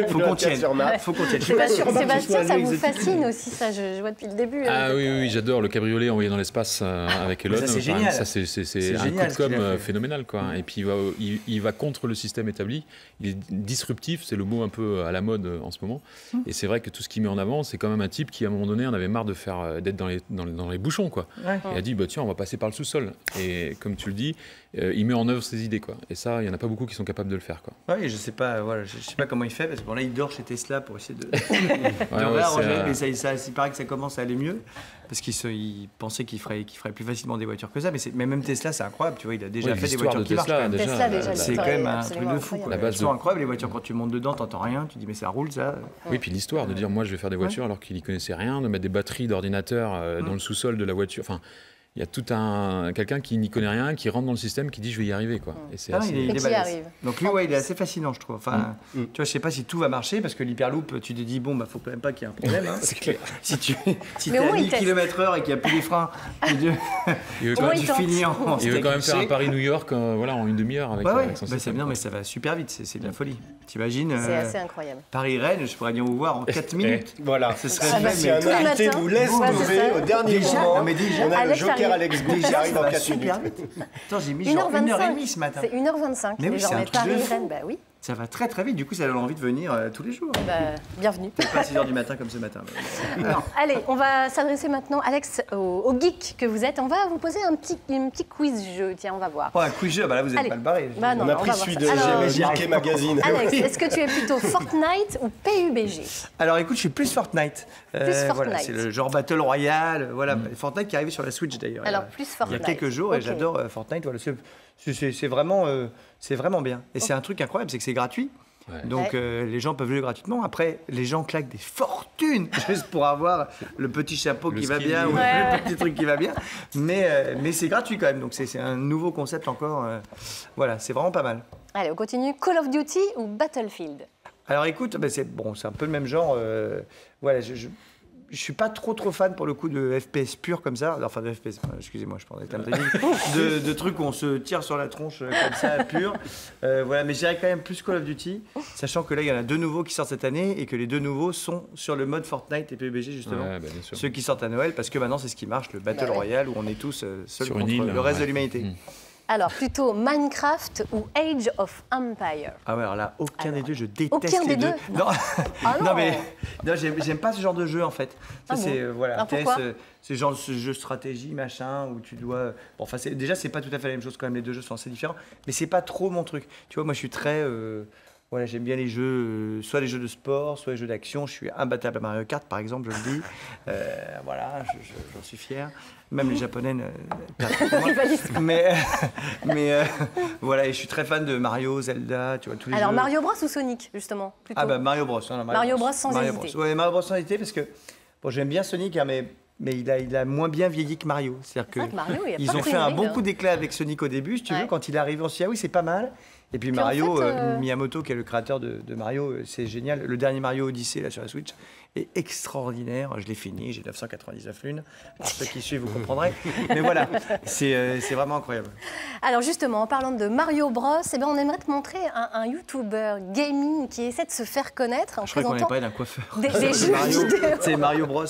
Faut qu'on tienne. Faut qu'on tienne. Sébastien, ça vous fascine aussi, ça, je vois depuis le début. Ah oui, j'adore le cabriolet envoyé dans l'espace avec Elon. Ça, c'est génial. Ça, c'est un coup de com' phénoménal, quoi. Et puis il va contre le système établi. Il est disruptif, c'est le mot un peu à la mode en ce moment. Et c'est vrai que tout ce qu'il met en avant, c'est quand même un type qui, à un moment donné, en avait marre d'être dans les bouchons, quoi. Et a dit, tiens, on va passer par le sous-sol. Et comme tu le dis, il met en œuvre ses idées, quoi. Et ça, il n'y en a pas beaucoup qui sont capables de le faire, quoi. Oui, je sais pas comment il fait, parce que là, il dort chez Tesla pour essayer de réarranger, mais il paraît que ça commence à aller mieux, parce qu'il pensait qu'il ferait plus facilement des voitures que ça, mais même Tesla, c'est incroyable, tu vois, il a déjà fait des voitures qui marchent. C'est quand même un truc de fou, quoi. C'est incroyable, les voitures, quand tu montes dedans, t'entends rien, tu dis, mais ça roule, ça. Oui, puis l'histoire de dire, moi, je vais faire des voitures alors qu'il n'y connaissait rien, de mettre des batteries d'ordinateur dans le sous-sol de la voiture, enfin... Il y a tout quelqu'un qui n'y connaît rien, qui rentre dans le système, qui dit je vais y arriver, quoi. Et c'est il y arrive. Donc lui, il est assez fascinant, je trouve. Enfin, tu vois, je sais pas si tout va marcher parce que l'Hyperloop, tu te dis bon, faut quand même pas qu'il y ait un problème. Hein, c'est clair. Si tu es à 1000 km/h et qu'il n'y a plus les freins, il veut quand même faire un Paris-New York, en une demi-heure avec. C'est bien, mais ça va super vite. C'est de la folie. T'imagines C'est assez incroyable. Paris-Rennes, je pourrais bien vous voir en 4 minutes. Voilà. Ce serait si un invité vous laisse tomber au dernier moment. On a le joker Alex Gou qui arrive dans 4 minutes. Attends, j'ai mis genre 1h30 ce matin. C'est 1h25. Mais oui, c'est un truc de fou. Bah oui. Ça va très très vite, du coup ça donne envie de venir tous les jours. Bienvenue. Peut-être pas à 6h du matin comme ce matin. Non. Allez, on va s'adresser maintenant, Alex, au geek que vous êtes. On va vous poser un petit quiz-jeu, tiens, on va voir. Un quiz-jeu, là vous êtes mal barré. On a pris celui de JK Magazine. Alex, est-ce que tu es plutôt Fortnite ou PUBG? Alors écoute, je suis plus Fortnite. Voilà, c'est le genre Battle Royale, voilà. Fortnite qui est arrivé sur la Switch d'ailleurs. Alors plus Fortnite. Il y a quelques jours et j'adore Fortnite, voilà. C'est vraiment bien. Et c'est un truc incroyable, c'est que c'est gratuit. Ouais. Donc les gens peuvent jouer gratuitement. Après, les gens claquent des fortunes juste pour avoir le petit chapeau qui va bien ou le petit truc qui va bien. Mais c'est gratuit quand même. Donc c'est un nouveau concept encore. Voilà, c'est vraiment pas mal. Allez, on continue. Call of Duty ou Battlefield? Alors écoute, c'est un peu le même genre. Voilà, je suis pas trop fan pour le coup de FPS pur comme ça, enfin de FPS, excusez-moi, je parlais de trucs où on se tire sur la tronche comme ça pur. Voilà, mais je dirais quand même plus Call of Duty, sachant que là il y en a 2 nouveaux qui sortent cette année et que les 2 nouveaux sont sur le mode Fortnite et PUBG justement, ceux qui sortent à Noël parce que maintenant c'est ce qui marche, le Battle Royale où on est tous seuls contre le reste de l'humanité. Alors, plutôt Minecraft ou Age of Empire? Ah ouais, alors là, aucun des deux, je déteste aucun les des deux. Non, Ah non. non mais non, j'aime pas ce genre de jeu en fait. Ça, c'est voilà, Alors, pourquoi c'est genre ce jeu stratégie machin où tu dois. Bon, enfin, déjà c'est pas tout à fait la même chose quand même. Les deux jeux sont assez différents, mais c'est pas trop mon truc. Tu vois, moi je suis très voilà, j'aime bien les jeux, soit les jeux de sport, soit les jeux d'action. Je suis imbattable à Mario Kart, par exemple, je le dis. Voilà, j'en suis fier. Même les Japonais mais voilà, et je suis très fan de Mario, Zelda, tu vois, tous les jeux. Alors, Mario Bros ou Sonic, justement plutôt. Ah bah Mario Bros. Non, Mario Bros sans hésiter. Ouais, Mario Bros sans hésiter, parce que bon, j'aime bien Sonic, hein, mais il a moins bien vieilli que Mario. C'est-à-dire qu'ils ont fait un bon coup d'éclat avec Sonic au début, si tu veux. Quand il est arrivé, on s'est dit, ah oui, c'est pas mal. Et puis Mario, en fait, Miyamoto, qui est le créateur de Mario, c'est génial. Le dernier Mario Odyssey là, sur la Switch est extraordinaire. Je l'ai fini, j'ai 999 lunes. Pour ceux qui suivent, vous comprendrez. Mais voilà, c'est vraiment incroyable. Alors justement, en parlant de Mario Bros, eh ben, on aimerait te montrer un YouTuber gaming qui essaie de se faire connaître en Je crois qu'on présentant avait parlé d'un coiffeur. des jeux vidéo. C'est Mario Bros.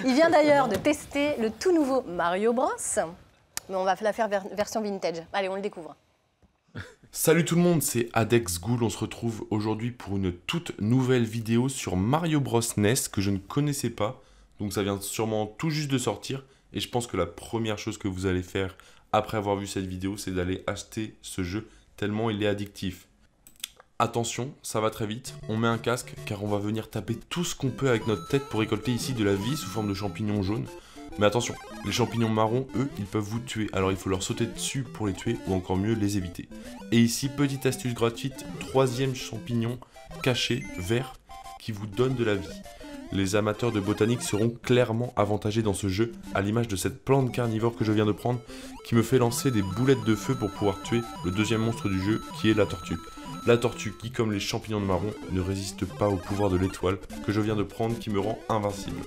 Il vient d'ailleurs de tester le tout nouveau Mario Bros. Mais on va la faire version vintage. Allez, on le découvre. Salut tout le monde, c'est Adex Ghoul. On se retrouve aujourd'hui pour une toute nouvelle vidéo sur Mario Bros NES que je ne connaissais pas. Donc ça vient sûrement tout juste de sortir. Et je pense que la première chose que vous allez faire après avoir vu cette vidéo, c'est d'aller acheter ce jeu tellement il est addictif. Attention, ça va très vite, on met un casque car on va venir taper tout ce qu'on peut avec notre tête pour récolter ici de la vie sous forme de champignons jaunes. Mais attention, les champignons marrons, eux, ils peuvent vous tuer, alors il faut leur sauter dessus pour les tuer ou encore mieux les éviter. Et ici, petite astuce gratuite, 3e champignon caché, vert, qui vous donne de la vie. Les amateurs de botanique seront clairement avantagés dans ce jeu, à l'image de cette plante carnivore que je viens de prendre, qui me fait lancer des boulettes de feu pour pouvoir tuer le deuxième monstre du jeu, qui est la tortue. La tortue qui, comme les champignons de marron, ne résiste pas au pouvoir de l'étoile que je viens de prendre qui me rend invincible.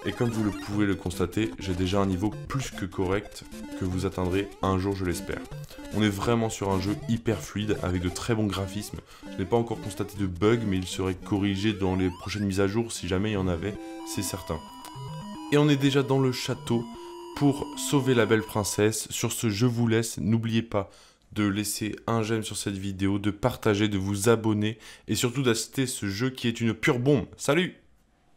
Et comme vous le pouvez le constater, j'ai déjà un niveau plus que correct que vous atteindrez un jour, je l'espère. On est vraiment sur un jeu hyper fluide avec de très bons graphismes. Je n'ai pas encore constaté de bugs, mais il serait corrigé dans les prochaines mises à jour si jamais il y en avait, c'est certain. Et on est déjà dans le château pour sauver la belle princesse. Sur ce, je vous laisse. N'oubliez pas de laisser un j'aime sur cette vidéo, de partager, de vous abonner et surtout d'acheter ce jeu qui est une pure bombe. Salut!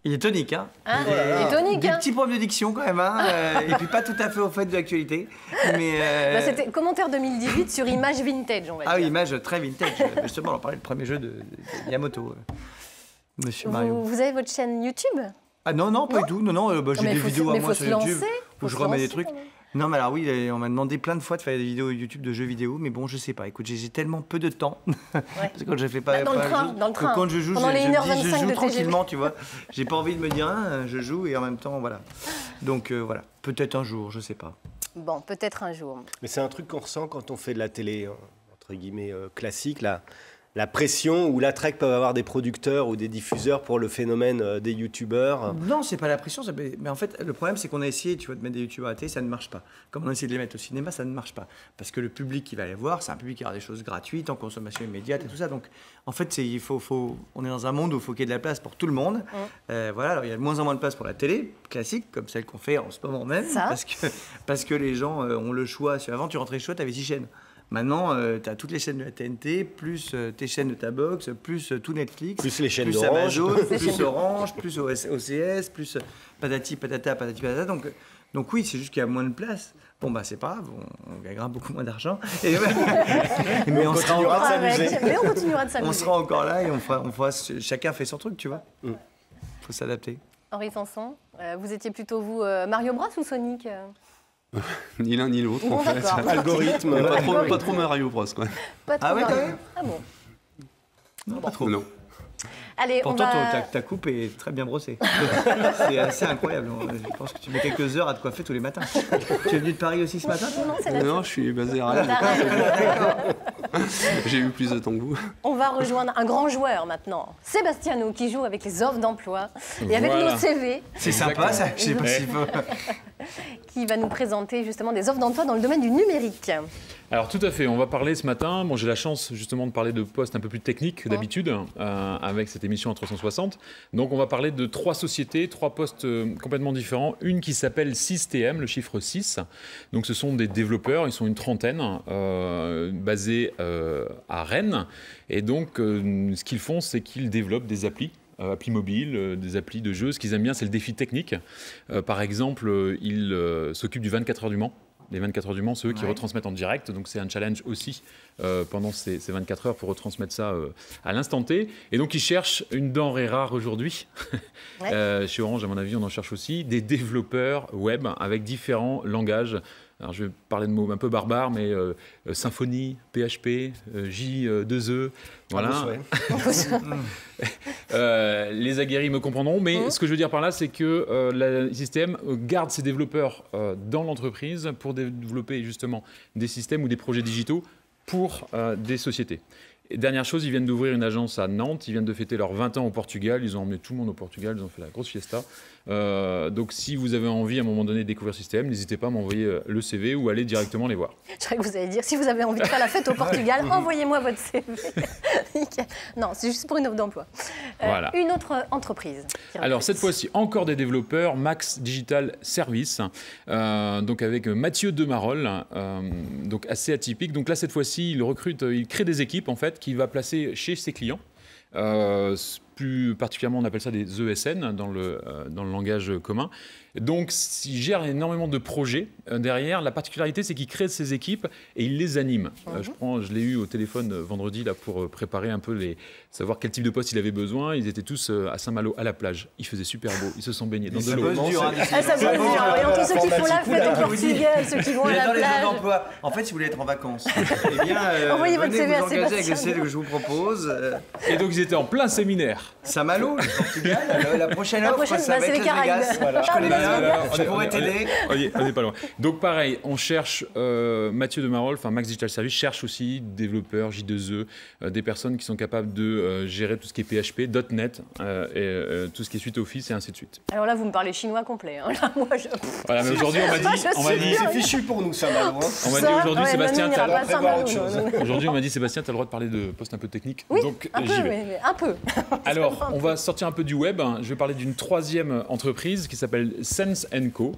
Il est tonique, hein. Il est tonique, des petits problèmes de diction quand même, hein. Et puis pas tout à fait au fait de l'actualité. Mais bah, c'était commentaire 2018 sur image vintage, on va dire. Ah oui, image très vintage. Justement, on parlait du premier jeu de Miyamoto, Monsieur Mario. Vous avez votre chaîne YouTube? Ah non, pas du tout. Non, bah, j'ai des vidéos à moi sur YouTube où je remets des trucs. Quand même. Non, mais alors oui, on m'a demandé plein de fois de faire des vidéos YouTube de jeux vidéo, mais bon, je sais pas. Écoute, j'ai tellement peu de temps. Parce que quand je fais pas. Dans le train. Quand je joue, je joue tranquillement, tu vois. J'ai pas envie de me dire, je joue et en même temps, voilà. Donc voilà, peut-être un jour, je sais pas. Bon, peut-être un jour. Mais c'est un truc qu'on ressent quand on fait de la télé, entre guillemets, classique, là. La pression ou l'attrait que peuvent avoir des producteurs ou des diffuseurs pour le phénomène des youtubeurs. Non, c'est pas la pression. Mais en fait, le problème, c'est qu'on a essayé, tu vois, de mettre des youtubeurs à la télé, ça ne marche pas. Comme on a essayé de les mettre au cinéma, ça ne marche pas. Parce que le public qui va les voir, c'est un public qui a des choses gratuites, en consommation immédiate et tout ça. Donc, en fait, on est dans un monde où il faut qu'il y ait de la place pour tout le monde. Voilà, alors il y a de moins en moins de place pour la télé, classique, comme celle qu'on fait en ce moment même. Parce que les gens ont le choix. Avant, tu rentrais chez toi, tu avais 6 chaînes. Maintenant, tu as toutes les chaînes de la TNT, plus tes chaînes de ta box, plus tout Netflix, plus les chaînes plus d'Orange, Amazon, plus Orange, plus OCS, plus patati patata. Donc oui, c'est juste qu'il y a moins de place. Bon, bah c'est pas grave, on gagnera beaucoup moins d'argent. Mais on continuera de s'amuser. Mais on continuera de s'amuser. On sera encore là et on fera chacun fait son truc, tu vois. Faut s'adapter. Henri Sanson, vous étiez plutôt, vous, Mario Bros ou Sonic? Ni l'un ni l'autre, bon, en fait. Algorithme. Pas trop Mario Bros, quoi. Pas trop ouais, Mario. Ah bon. Non, pas trop. Non. Allez, pourtant, on va... ta coupe est très bien brossée. C'est assez incroyable. Je pense que tu mets quelques heures à te coiffer tous les matins. Tu es venu de Paris aussi ce matin? Non, c'est Non, je suis basé à Rennes. D'accord. J'ai eu plus de temps que vous. On va rejoindre un grand joueur maintenant, Sébastiano, qui joue avec les offres d'emploi et avec nos CV. C'est sympa ça, je sais pas si faut... Qui va nous présenter justement des offres d'emploi dans le domaine du numérique. Alors tout à fait, on va parler ce matin, j'ai la chance justement de parler de postes un peu plus techniques que d'habitude avec cette émission en 360. Donc on va parler de 3 sociétés, 3 postes complètement différents. Une qui s'appelle 6TM, le chiffre 6. Donc ce sont des développeurs, ils sont une trentaine, basés à Rennes. Et donc ce qu'ils font, c'est qu'ils développent des applis mobiles, des applis de jeux. Ce qu'ils aiment bien, c'est le défi technique. Par exemple, ils s'occupent du 24 heures du Mans. Les 24 heures du Mans, c'est eux qui retransmettent en direct. Donc c'est un challenge aussi pendant ces 24 heures pour retransmettre ça à l'instant T. Et donc ils cherchent une denrée rare aujourd'hui. Chez Orange, à mon avis, on en cherche aussi. Des développeurs web avec différents langages. Alors je vais parler de mots un peu barbares, mais Symfony, PHP, J2E, voilà. Les aguerris me comprendront, mais ce que je veux dire par là, c'est que la système garde ses développeurs dans l'entreprise pour développer justement des systèmes ou des projets digitaux pour des sociétés. Et dernière chose, ils viennent d'ouvrir une agence à Nantes, ils viennent de fêter leurs 20 ans au Portugal, ils ont emmené tout le monde au Portugal, ils ont fait la grosse fiesta. Donc si vous avez envie à un moment donné de découvrir ce système, n'hésitez pas à m'envoyer le CV ou aller directement les voir. Je croyais que vous allez dire, si vous avez envie de faire la fête au Portugal, envoyez-moi votre CV. Non, c'est juste pour une offre d'emploi. Voilà. Une autre entreprise. Alors cette fois-ci, encore des développeurs, Max Digital Service, donc avec Mathieu Demarol, donc assez atypique. Donc là, cette fois-ci, il crée des équipes en fait, qu'il va placer chez ses clients. Plus particulièrement, on appelle ça des ESN dans le langage commun. Donc, il gère énormément de projets derrière. La particularité, c'est qu'il crée ces équipes et il les anime. Je l'ai eu au téléphone vendredi là, pour préparer un peu savoir quel type de poste il avait besoin. Ils étaient tous à Saint-Malo, à la plage. Il faisait super beau. Ils se sont baignés dans de l'eau. Ça peut dur. Voyons tous ceux qui font la fête au Portugal, ceux qui vont à la plage. En fait, si vous voulez être en vacances, eh bien, envoyez votre CV à Sébastien. Avec le Sébastien. CV que je vous propose. Et donc, ils étaient en plein séminaire. Saint-Malo, le Portugal. La prochaine offre, ça c'est va être les Las Caraïbes. Vegas. Voilà. Je connais bien. Je pourrais t'aider. On n'est pas loin. Donc pareil, on cherche Mathieu Demarol, enfin Max Digital Service cherche aussi développeurs J2E, des personnes qui sont capables de gérer tout ce qui est PHP, .NET, et tout ce qui est suite Office et ainsi de suite. Alors là, vous me parlez chinois complet. Hein. Là, moi, Voilà, mais aujourd'hui, on m'a dit, c'est fichu pour nous, ça, Malo. On m'a dit aujourd'hui, Sébastien, tu as le droit de prévoir autre chose. Aujourd'hui, on m'a dit, Sébastien, tu as le droit de parler de postes un peu techniques. Oui, donc un j'y peu, vais. mais un peu. Alors, on va sortir un peu du web. Je vais parler d'une 3e entreprise qui s'appelle Sense & Co.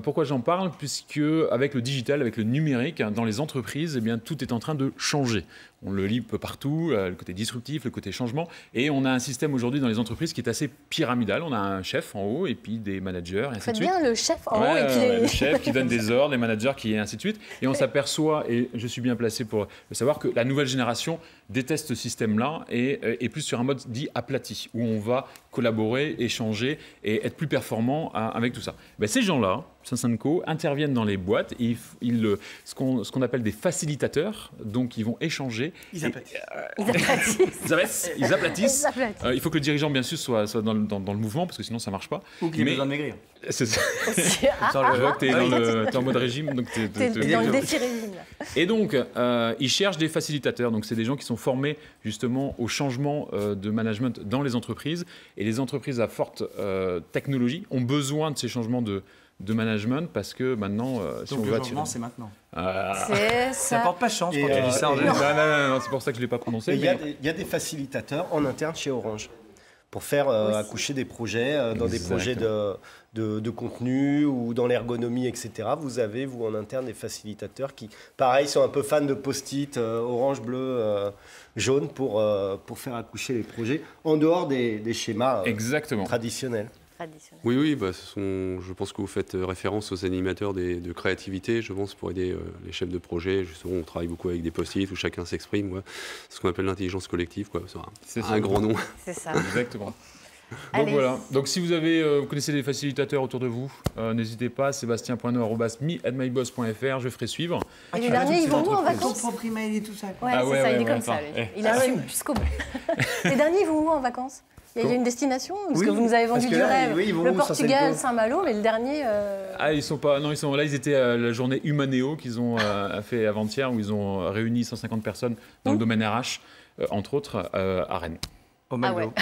Pourquoi j'en parle? Puisque avec le digital, avec le numérique, dans les entreprises, eh bien, tout est en train de changer. On le lit peu partout, le côté disruptif, le côté changement. Et on a un système aujourd'hui dans les entreprises qui est assez pyramidal. On a un chef en haut et puis des managers et ainsi de suite. Faites bien le chef en haut et puis le chef qui donne des ordres, les managers qui et ainsi de suite. Et on s'aperçoit, et je suis bien placé pour le savoir, que la nouvelle génération déteste ce système-là et est plus sur un mode dit aplati, où on va collaborer, échanger et être plus performant avec tout ça. Ben, ces gens-là, Sense & Co, interviennent dans les boîtes et ce qu'on appelle des facilitateurs, donc ils vont échanger. Ils aplatissent. Ils aplatissent. Il faut que le dirigeant, bien sûr, soit dans le mouvement, parce que sinon ça ne marche pas. Ou qu'il ait besoin de maigrir. C'est ça. Je vois que tu es en mode régime. Tu es dans le défi régime. Et donc, ils cherchent des facilitateurs. Donc, c'est des gens qui sont formés justement au changement de management dans les entreprises. Et les entreprises à forte technologie ont besoin de ces changements de management parce que maintenant, si donc on le veut changement, c'est maintenant. C'est ça porte pas chance quand tu dis ça. Non, c'est pour ça que je ne l'ai pas prononcé. Il y a des facilitateurs en interne chez Orange pour faire accoucher des projets dans des projets de contenu ou dans l'ergonomie, etc. Vous avez, vous, en interne, des facilitateurs qui, pareil, sont un peu fans de post-it orange, bleu, jaune pour faire accoucher les projets en dehors des schémas traditionnels. Oui, je pense que vous faites référence aux animateurs de créativité, je pense, pour aider les chefs de projet. Justement, on travaille beaucoup avec des post-it où chacun s'exprime. C'est ce qu'on appelle l'intelligence collective. C'est un grand nom. C'est ça. Exactement. Donc voilà. Donc si vous connaissez des facilitateurs autour de vous, n'hésitez pas, sébastien.noir@me@myboss.fr, je ferai suivre. Et le dernier, ils vont où en vacances? Son propre email et tout ça. Ouais, c'est ça, il est comme ça. Il assume jusqu'au bout. Les derniers, ils vont où en vacances? Il y a une destination? Parce que vous nous avez vendu du rêve. Oui, le Portugal, Saint-Malo, mais le dernier... Ah, ils sont pas... Non, là, ils étaient à la journée Humanéo qu'ils ont fait avant-hier, où ils ont réuni 150 personnes dans le domaine RH, entre autres, à Rennes. Au McDo.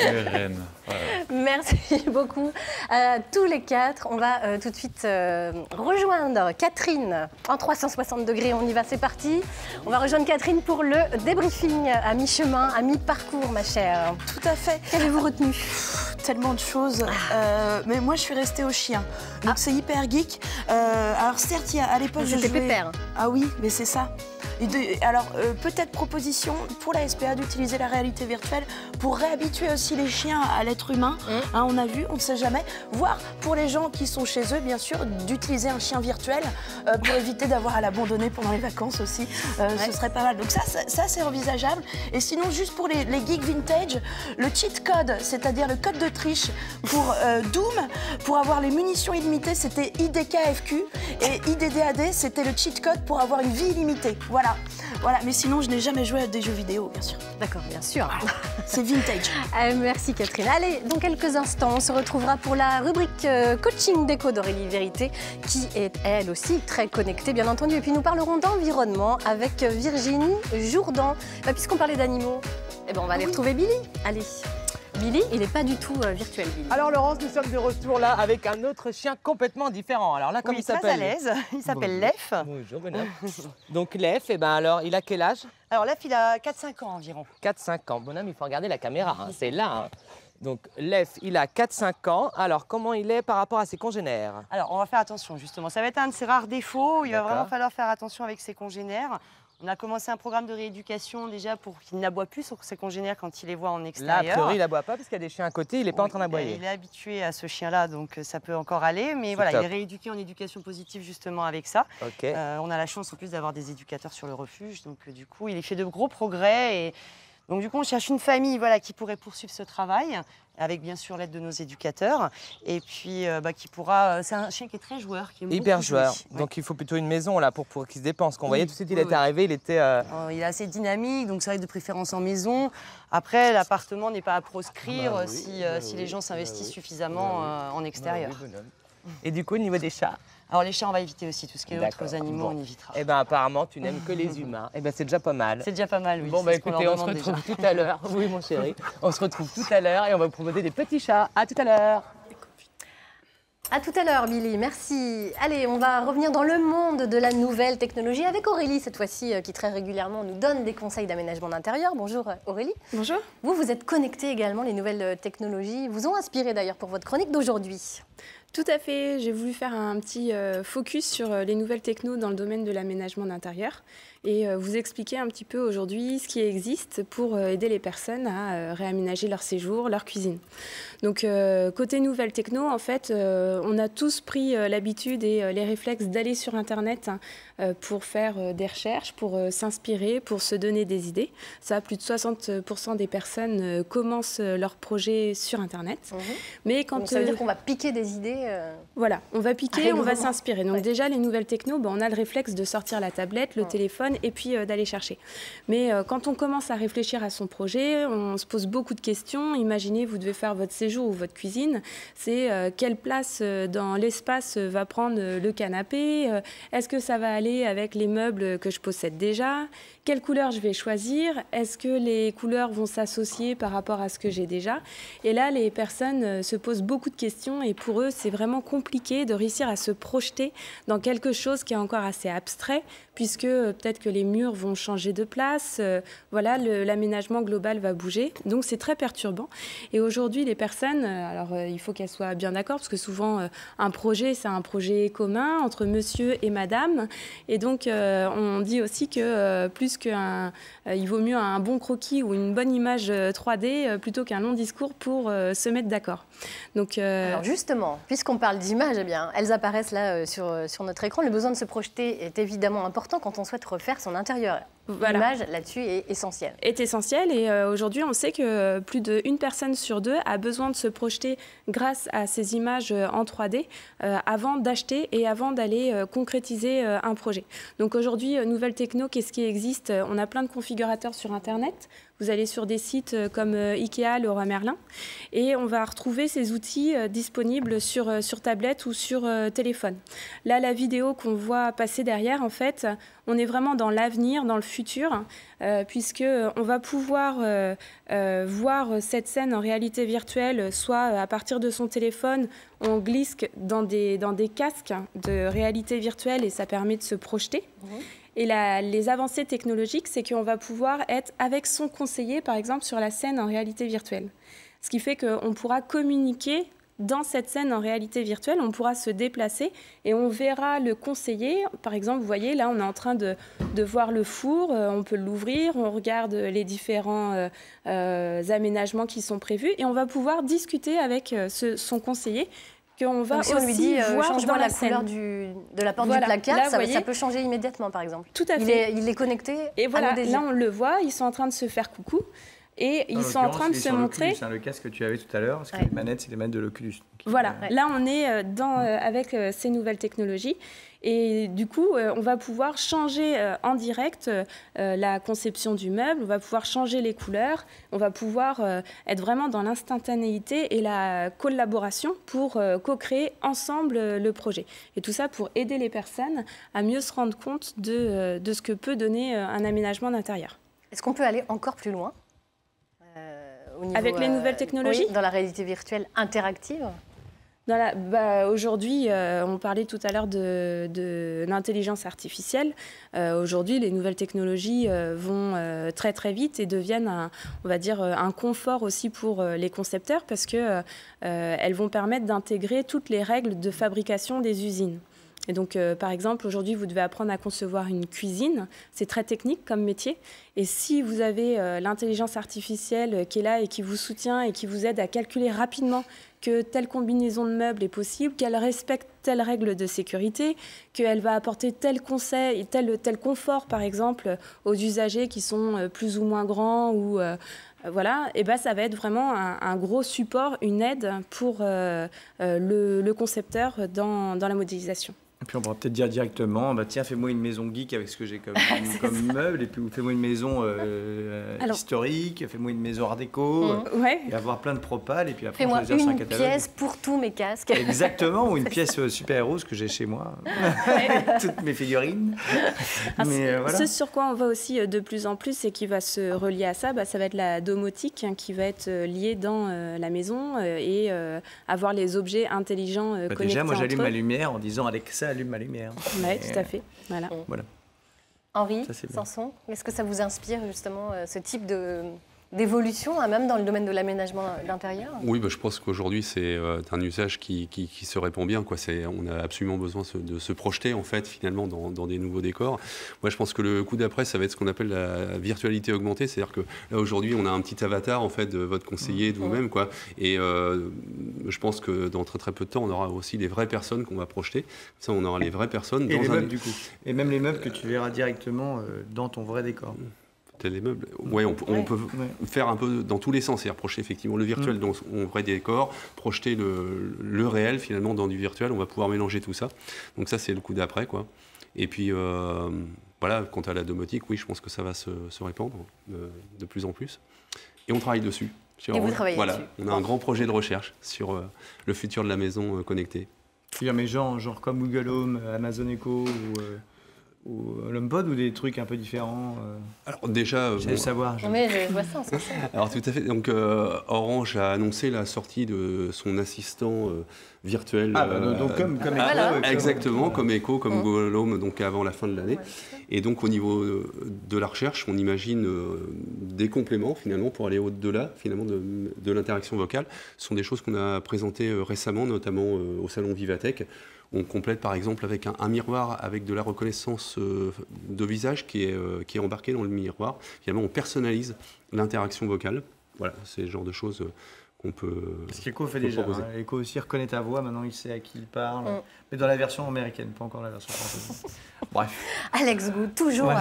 Rennes. Voilà. Merci beaucoup à tous les quatre. On va tout de suite rejoindre Catherine en 360 degrés. On y va, c'est parti. On va rejoindre Catherine pour le débriefing à mi-chemin, à mi-parcours, ma chère. Tout à fait. Qu'avez-vous retenu? Tellement de choses. Mais moi, je suis restée au chien. Donc, c'est hyper geek. Alors, certes, à l'époque, je jouais... jouais... pépère. Ah oui, mais c'est ça. Alors, peut-être proposition pour la SPA d'utiliser la réalité virtuelle pour réhabituer aussi les chiens à l'être humain. Hein, on a vu, on ne sait jamais. Voire pour les gens qui sont chez eux, bien sûr, d'utiliser un chien virtuel pour éviter d'avoir à l'abandonner pendant les vacances aussi. Ce serait pas mal. Donc ça c'est envisageable. Et sinon, juste pour les geeks vintage, le cheat code, c'est-à-dire le code de triche pour Doom, pour avoir les munitions illimitées, c'était IDKFQ. Et IDDAD, c'était le cheat code pour avoir une vie illimitée. Voilà. Mais sinon, je n'ai jamais joué à des jeux vidéo, bien sûr. D'accord, bien sûr. C'est vintage. Merci Catherine. Allez, dans quelques instants, on se retrouvera pour la rubrique coaching déco d'Aurélie Vérité, qui est elle aussi très connectée, bien entendu. Et puis nous parlerons d'environnement avec Virginie Jourdan. Puisqu'on parlait d'animaux, on va aller retrouver Billy. Allez. Billy, il n'est pas du tout virtuel, Billy. Alors Laurence, nous sommes de retour là avec un autre chien complètement différent. Alors là, comment il s'appelle? Très à l'aise. Il s'appelle Lef. Bonjour, bonhomme. Donc Lef, alors, il a quel âge? Alors Lef, il a 4-5 ans environ. 4-5 ans. Bonhomme, il faut regarder la caméra, hein. C'est là. Hein. Donc Lef, il a 4-5 ans. Alors comment il est par rapport à ses congénères? Alors on va faire attention justement. Ça va être un de ses rares défauts. Il va vraiment falloir faire attention avec ses congénères. On a commencé un programme de rééducation déjà pour qu'il n'aboie plus sur ses congénères quand il les voit en extérieur. Là, a priori, il n'aboie pas parce qu'il y a des chiens à côté, il n'est pas en train d'aboyer. Il est habitué à ce chien-là, donc ça peut encore aller. Mais voilà, il est rééduqué en éducation positive justement avec ça. On a la chance en plus d'avoir des éducateurs sur le refuge. Donc du coup, il fait de gros progrès. Et donc du coup, on cherche une famille qui pourrait poursuivre ce travail, avec bien sûr l'aide de nos éducateurs, et puis qui pourra... C'est un chien qui est très joueur, qui aime hyper beaucoup joueur, jouer. donc il faut plutôt une maison là pour qu'il se dépense. Qu'on voyait tout de suite, il était arrivé, il était... Il est assez dynamique, donc c'est vrai que de préférence en maison. Après, l'appartement n'est pas à proscrire si les gens s'investissent suffisamment en extérieur. Et du coup, au niveau des chats? Alors les chats, on va éviter aussi, tout ce qui est autres animaux, on évitera. Apparemment, tu n'aimes que les humains. C'est déjà pas mal. C'est déjà pas mal, oui. Bon, écoutez, on se retrouve tout à l'heure. Oui, mon chéri. On se retrouve tout à l'heure et on va vous proposer des petits chats. À tout à l'heure. À tout à l'heure, Billy. Merci. Allez, on va revenir dans le monde de la nouvelle technologie avec Aurélie, cette fois-ci, qui très régulièrement nous donne des conseils d'aménagement d'intérieur. Bonjour Aurélie. Bonjour. Vous êtes connectée également, les nouvelles technologies vous ont inspiré d'ailleurs pour votre chronique d'aujourd'hui. Tout à fait. J'ai voulu faire un petit focus sur les nouvelles technos dans le domaine de l'aménagement d'intérieur et vous expliquer un petit peu aujourd'hui ce qui existe pour aider les personnes à réaménager leur séjour, leur cuisine. Donc, côté nouvelles techno, en fait, on a tous pris l'habitude et les réflexes d'aller sur Internet pour faire des recherches, pour s'inspirer, pour se donner des idées. Ça, plus de 60% des personnes commencent leur projet sur Internet. Mais quand donc, ça veut dire qu'on va piquer des idées Voilà, on va piquer, on va s'inspirer. Donc déjà, les nouvelles techno, on a le réflexe de sortir la tablette, le téléphone et puis d'aller chercher. Mais quand on commence à réfléchir à son projet, on se pose beaucoup de questions. Imaginez, vous devez faire votre séjour ou votre cuisine. C'est quelle place dans l'espace va prendre le canapé? Est-ce que ça va aller avec les meubles que je possède déjà? Quelle couleur je vais choisir? Est-ce que les couleurs vont s'associer par rapport à ce que j'ai déjà? Et là, les personnes se posent beaucoup de questions et pour eux, c'est vraiment compliqué de réussir à se projeter dans quelque chose qui est encore assez abstrait, puisque peut-être que les murs vont changer de place, voilà, l'aménagement global va bouger. Donc c'est très perturbant. Et aujourd'hui, les personnes, alors il faut qu'elles soient bien d'accord, parce que souvent, un projet, c'est un projet commun entre monsieur et madame. Et donc, on dit aussi que il vaut mieux un bon croquis ou une bonne image 3D plutôt qu'un long discours pour se mettre d'accord. Donc, alors justement, puisqu'on parle d'images, eh bien, elles apparaissent là sur notre écran. Le besoin de se projeter est évidemment important quand on souhaite refaire son intérieur. l'image là-dessus est essentielle. Est essentielle et aujourd'hui on sait que plus d'une personne sur deux a besoin de se projeter grâce à ces images en 3D avant d'acheter et avant d'aller concrétiser un projet. Donc aujourd'hui, nouvelle techno, qu'est-ce qui existe? On a plein de configurateurs sur Internet. Vous allez sur des sites comme Ikea, Leroy Merlin, et on va retrouver ces outils disponibles sur tablette ou sur téléphone. Là, la vidéo qu'on voit passer derrière, en fait, on est vraiment dans l'avenir, dans le futur, puisqu'on va pouvoir voir cette scène en réalité virtuelle, soit à partir de son téléphone, on glisse dans des casques de réalité virtuelle et ça permet de se projeter. Et les avancées technologiques, c'est qu'on va pouvoir être avec son conseiller, par exemple, sur la scène en réalité virtuelle. Ce qui fait qu'on pourra communiquer dans cette scène en réalité virtuelle, on pourra se déplacer et on verra le conseiller. Par exemple, vous voyez, là, on est en train de voir le four, on peut l'ouvrir, on regarde les différents aménagements qui sont prévus et on va pouvoir discuter avec son conseiller. Qu'on va si on lui dit voir change-moi la couleur de la porte du placard, là, ça peut changer immédiatement, par exemple. Tout à fait. Il est connecté. Et voilà, là on le voit, ils sont en train de se faire coucou et ils sont en train de se montrer. C'est le casque que tu avais tout à l'heure, parce que les manettes, c'est les manettes de l'Oculus. Voilà, là on est avec ces nouvelles technologies. Et du coup, on va pouvoir changer en direct la conception du meuble, on va pouvoir changer les couleurs, on va pouvoir être vraiment dans l'instantanéité et la collaboration pour co-créer ensemble le projet. Et tout ça pour aider les personnes à mieux se rendre compte de ce que peut donner un aménagement d'intérieur. Est-ce qu'on peut aller encore plus loin au niveau, avec les nouvelles technologies, oui, dans la réalité virtuelle interactive? Aujourd'hui, on parlait tout à l'heure de l'intelligence artificielle. Aujourd'hui, les nouvelles technologies vont très très vite et deviennent on va dire, un confort aussi pour les concepteurs parce qu'elles vont permettre d'intégrer toutes les règles de fabrication des usines. Et donc, par exemple, aujourd'hui, vous devez apprendre à concevoir une cuisine. C'est très technique comme métier. Et si vous avez l'intelligence artificielle qui est là et qui vous soutient et qui vous aide à calculer rapidement que telle combinaison de meubles est possible, qu'elle respecte telle règle de sécurité, qu'elle va apporter tel conseil, tel confort, par exemple, aux usagers qui sont plus ou moins grands ou... voilà, et ben ça va être vraiment un gros support, une aide pour le concepteur dans la modélisation. Et puis on pourra peut-être dire directement, bah tiens, fais-moi une maison geek avec ce que j'ai comme meuble, et puis fais-moi une maison historique, fais-moi une maison art déco, et avoir plein de propales, et puis après fais-moi choisir sur un une catalogue. Pièce pour tous mes casques. Exactement, ou une pièce super-héros que j'ai chez moi, toutes mes figurines. Voilà. Ce sur quoi on va aussi de plus en plus et qui va se relier à ça, ça va être la domotique qui va être liée dans la maison et avoir les objets intelligents connectés déjà, moi j'allume entre eux. ma lumière en disant Alexa, allume ma lumière. Oui, tout à fait. Voilà. Henri Sanson, est-ce que ça vous inspire justement ce type d'évolution, même dans le domaine de l'aménagement d'intérieur? Oui, je pense qu'aujourd'hui c'est un usage qui se répand bien. On a absolument besoin de se projeter en fait finalement dans des nouveaux décors. Moi je pense que le coup d'après ça va être ce qu'on appelle la virtualité augmentée, c'est-à-dire que là aujourd'hui on a un petit avatar en fait de votre conseiller, de vous-même quoi. Et je pense que dans très très peu de temps on aura aussi les vraies personnes qu'on va projeter. Ça on aura les vraies personnes. Et les meubles du coup. Et même les meubles que tu verras directement dans ton vrai décor. Les meubles. On peut faire un peu dans tous les sens, c'est-à-dire projeter effectivement le virtuel dans son vrai décor, projeter le réel finalement dans du virtuel, on va pouvoir mélanger tout ça. Donc ça c'est le coup d'après quoi. Et puis voilà, quant à la domotique, oui je pense que ça va se répandre de plus en plus. Et on travaille dessus. Et vous travaillez dessus. On a un grand projet de recherche sur le futur de la maison connectée. Il y a mes genre comme Google Home, Amazon Echo ou l'HomePod ou des trucs un peu différents Alors déjà, j'allais savoir. Mais je vois ça, c'est ça. Alors tout à fait. Donc Orange a annoncé la sortie de son assistant virtuel. Donc comme Echo. Exactement, comme Echo, comme Google Home, donc avant la fin de l'année. Et donc au niveau de la recherche, on imagine des compléments finalement pour aller au-delà finalement de l'interaction vocale. Ce sont des choses qu'on a présentées récemment, notamment au salon Vivatech. On complète par exemple avec un miroir avec de la reconnaissance de visage qui est embarqué dans le miroir. Finalement, on personnalise l'interaction vocale. Voilà, c'est le genre de choses on peut. Ce qu'Echo fait déjà. Hein. Echo aussi reconnaît ta voix, maintenant il sait à qui il parle. Mais dans la version américaine, pas encore la version française. Bref. Alex Gou, toujours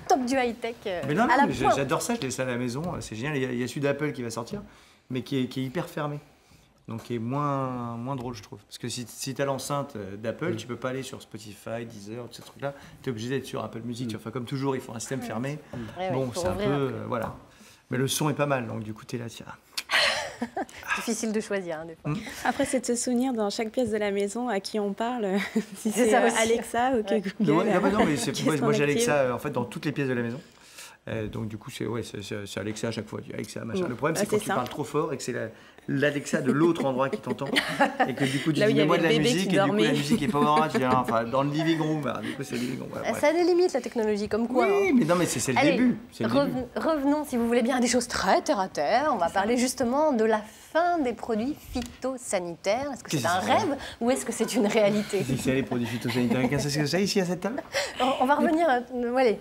top du high-tech. Mais non, mais j'adore ça, je laisse ça à la maison, c'est génial. Il y a celui d'Apple qui va sortir, mais qui est hyper fermé. Donc qui est moins drôle, je trouve. Parce que si tu as l'enceinte d'Apple, tu peux pas aller sur Spotify, Deezer, tous ces trucs-là. Tu es obligé d'être sur Apple Music. Enfin, comme toujours, il faut un système fermé. Bon, c'est un peu. Voilà. Mais le son est pas mal, donc du coup, tu es là, tiens. Difficile de choisir, hein, des fois. Après, c'est de se souvenir dans chaque pièce de la maison à qui on parle, si c'est Alexa ou que Google. Non, mais moi j'ai Alexa en fait, dans toutes les pièces de la maison. Donc du coup, c'est Alexa à chaque fois. Alexa, machin. Le problème, c'est quand tu parles trop fort et que c'est l'Alexa de l'autre endroit qui t'entend et que du coup, tu dis mets-moi de la musique et du coup, la musique est pas marrante. Enfin, dans le living room, du coup, c'est le living room. Voilà, ça a des limites, la technologie, comme quoi. Oui, hein. mais non, mais c'est le début. Revenons, si vous voulez bien, à des choses très terre à terre. On va parler justement de la fin des produits phytosanitaires. Est-ce que c'est un rêve ou est-ce que c'est une réalité? C'est les produits phytosanitaires. Qu'est-ce que c'est ici à cette table? On va revenir,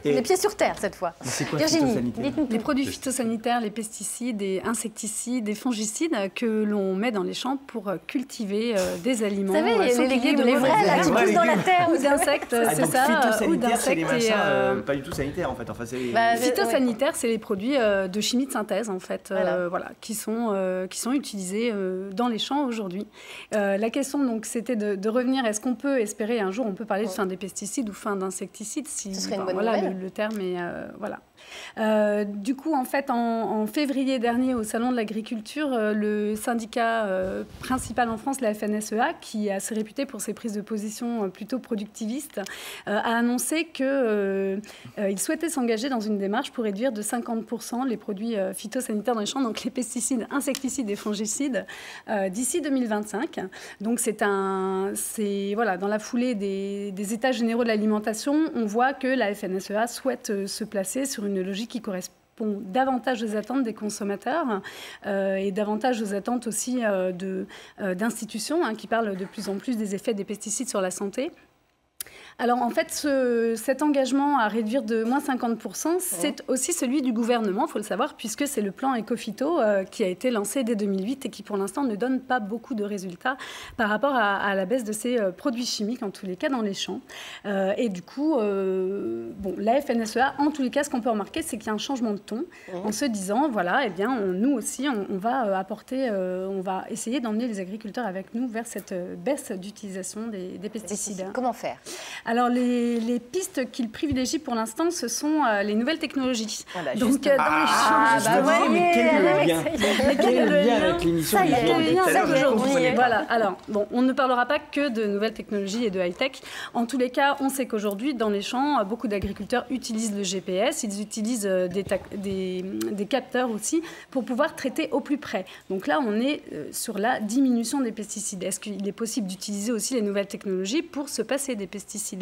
les pieds sur terre cette fois. C'est quoi Virginie, les produits phytosanitaires, les pesticides, les insecticides, les fongicides que l'on met dans les champs pour cultiver des aliments. Vous savez, les légumes, les vrais, là, qui poussent dans la terre. Ou d'insectes, c'est ça. Ou d'insectes. C'est pas du tout sanitaire en fait. Enfin, phytosanitaires, c'est les produits de chimie de synthèse en fait, qui sont utilisés dans les champs aujourd'hui. La question donc c'était de revenir, est-ce qu'on peut espérer un jour, on peut parler de fin des pesticides ou fin d'insecticides, si ce serait une bonne nouvelle. Le terme est du coup en fait en février dernier au salon de l'agriculture, le syndicat principal en France, la FNSEA, qui est assez réputé pour ses prises de position plutôt productivistes, a annoncé qu'il souhaitait s'engager dans une démarche pour réduire de 50% les produits phytosanitaires dans les champs, donc les pesticides, insecticides et fongicides, d'ici 2025. Donc dans la foulée des états généraux de l'alimentation, on voit que la FNSEA souhaite se placer sur une logique qui correspond davantage aux attentes des consommateurs et davantage aux attentes aussi d'institutions qui parlent de plus en plus des effets des pesticides sur la santé. Alors en fait, cet engagement à réduire de moins 50%, c'est aussi celui du gouvernement, il faut le savoir, puisque c'est le plan Ecophyto qui a été lancé dès 2008 et qui pour l'instant ne donne pas beaucoup de résultats par rapport à la baisse de ces produits chimiques, en tous les cas dans les champs. Et du coup, la FNSEA, en tous les cas, ce qu'on peut remarquer, c'est qu'il y a un changement de ton en se disant, voilà, eh bien, nous aussi, on va apporter, on va essayer d'emmener les agriculteurs avec nous vers cette baisse d'utilisation des pesticides. Comment faire? Alors, les pistes qu'ils privilégient pour l'instant, ce sont les nouvelles technologies. Voilà, donc, dans les champs... mais quel est le lien avec l'émission aujourd'hui? Voilà. Alors, on ne parlera pas que de nouvelles technologies et de high-tech. En tous les cas, on sait qu'aujourd'hui, dans les champs, beaucoup d'agriculteurs utilisent le GPS. Ils utilisent des capteurs aussi pour pouvoir traiter au plus près. Donc là, on est sur la diminution des pesticides. Est-ce qu'il est possible d'utiliser aussi les nouvelles technologies pour se passer des pesticides?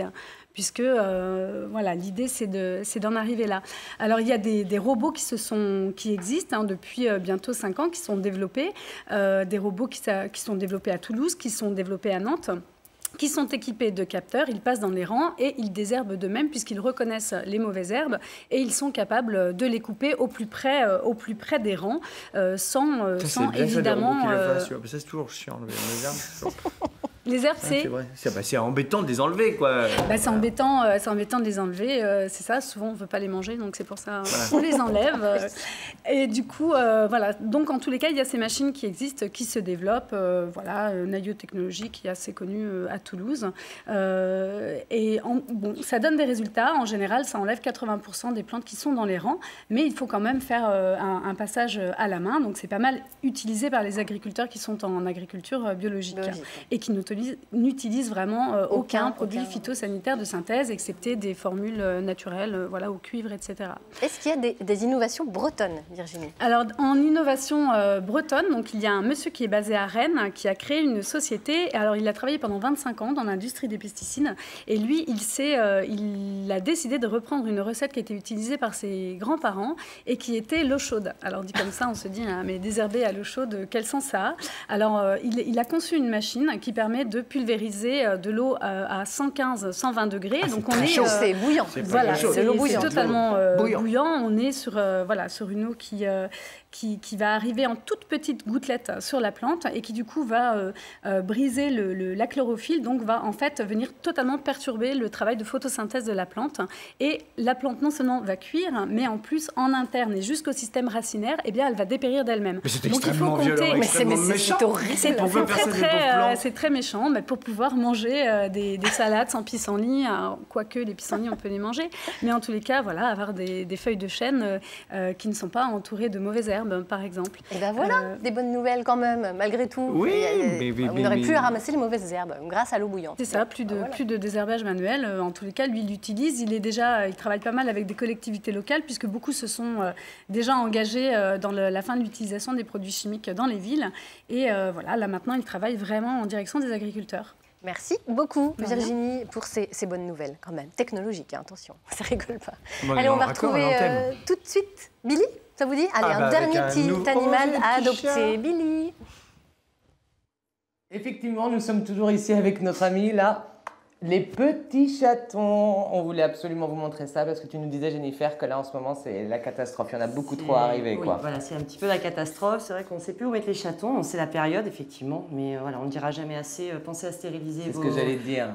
Puisque l'idée c'est d'en arriver là. Alors il y a des robots qui existent depuis bientôt 5 ans, qui sont développés, des robots qui sont développés à Toulouse, qui sont développés à Nantes, qui sont équipés de capteurs, ils passent dans les rangs et ils désherbent d'eux-mêmes puisqu'ils reconnaissent les mauvaises herbes et ils sont capables de les couper au plus près des rangs, sans évidemment... Ça c'est toujours chiant, les herbes. Les herbes, c'est embêtant de les enlever, quoi. C'est embêtant de les enlever, c'est ça. Souvent, on ne veut pas les manger, donc c'est pour ça qu'on les enlève. Et du coup, Donc, en tous les cas, il y a ces machines qui existent, qui se développent. Naïo Technologies, qui est assez connue à Toulouse. Ça donne des résultats. En général, ça enlève 80% des plantes qui sont dans les rangs. Mais il faut quand même faire un passage à la main. Donc, c'est pas mal utilisé par les agriculteurs qui sont en agriculture biologique. Et qui n'utilisent vraiment aucun produit phytosanitaire de synthèse, excepté des formules naturelles, au cuivre, etc. Est-ce qu'il y a des innovations bretonnes, Virginie? Alors, en innovation bretonne, donc, il y a un monsieur qui est basé à Rennes, qui a créé une société. Alors, il a travaillé pendant 25 ans dans l'industrie des pesticides. Et lui, il a décidé de reprendre une recette qui a été utilisée par ses grands-parents et qui était l'eau chaude. Alors, dit comme ça, on se dit, mais désherber à l'eau chaude, quel sens ça a? Alors, il a conçu une machine qui permet de pulvériser de l'eau à 115-120 degrés. Donc on est c'est bouillant. Voilà, c'est l'eau bouillante. C'est totalement bouillant. On est sur une eau qui va arriver en toutes petites gouttelettes sur la plante et qui du coup va briser la chlorophylle, donc va en fait venir totalement perturber le travail de photosynthèse de la plante. Et la plante non seulement va cuire, mais en plus en interne et jusqu'au système racinaire, eh bien, elle va dépérir d'elle-même. Mais c'est extrêmement violent, extrêmement méchant. C'est très méchant, mais pour pouvoir manger des salades sans pissenlit, quoique les pissenlits on peut les manger, mais en tous les cas, voilà, avoir des feuilles de chêne qui ne sont pas entourées de mauvaises herbes, par exemple. Et ben voilà, des bonnes nouvelles quand même, malgré tout. Oui, on n'aurait plus à ramasser les mauvaises herbes grâce à l'eau bouillante. C'est ça, plus de désherbage manuel. En tous les cas, lui, il l'utilise. Il travaille pas mal avec des collectivités locales, puisque beaucoup se sont déjà engagés dans la fin de l'utilisation des produits chimiques dans les villes. Et voilà, là maintenant, il travaille vraiment en direction des agriculteurs. Merci beaucoup, Virginie, pour ces bonnes nouvelles, quand même. Technologiques, hein, attention, ça rigole pas. Bon, allez, on va retrouver tout de suite Billy, ça vous dit? Allez, un dernier petit animal à adopter. Billy. Effectivement, nous sommes toujours ici avec notre ami, là, les petits chatons. On voulait absolument vous montrer ça parce que tu nous disais, Jennifer, que là, en ce moment, c'est la catastrophe. Il y en a beaucoup trop à arriver, oui, quoi. Voilà, c'est un petit peu la catastrophe. C'est vrai qu'on ne sait plus où mettre les chatons. C'est la période, effectivement. Mais voilà, on ne dira jamais assez. Pensez à stériliser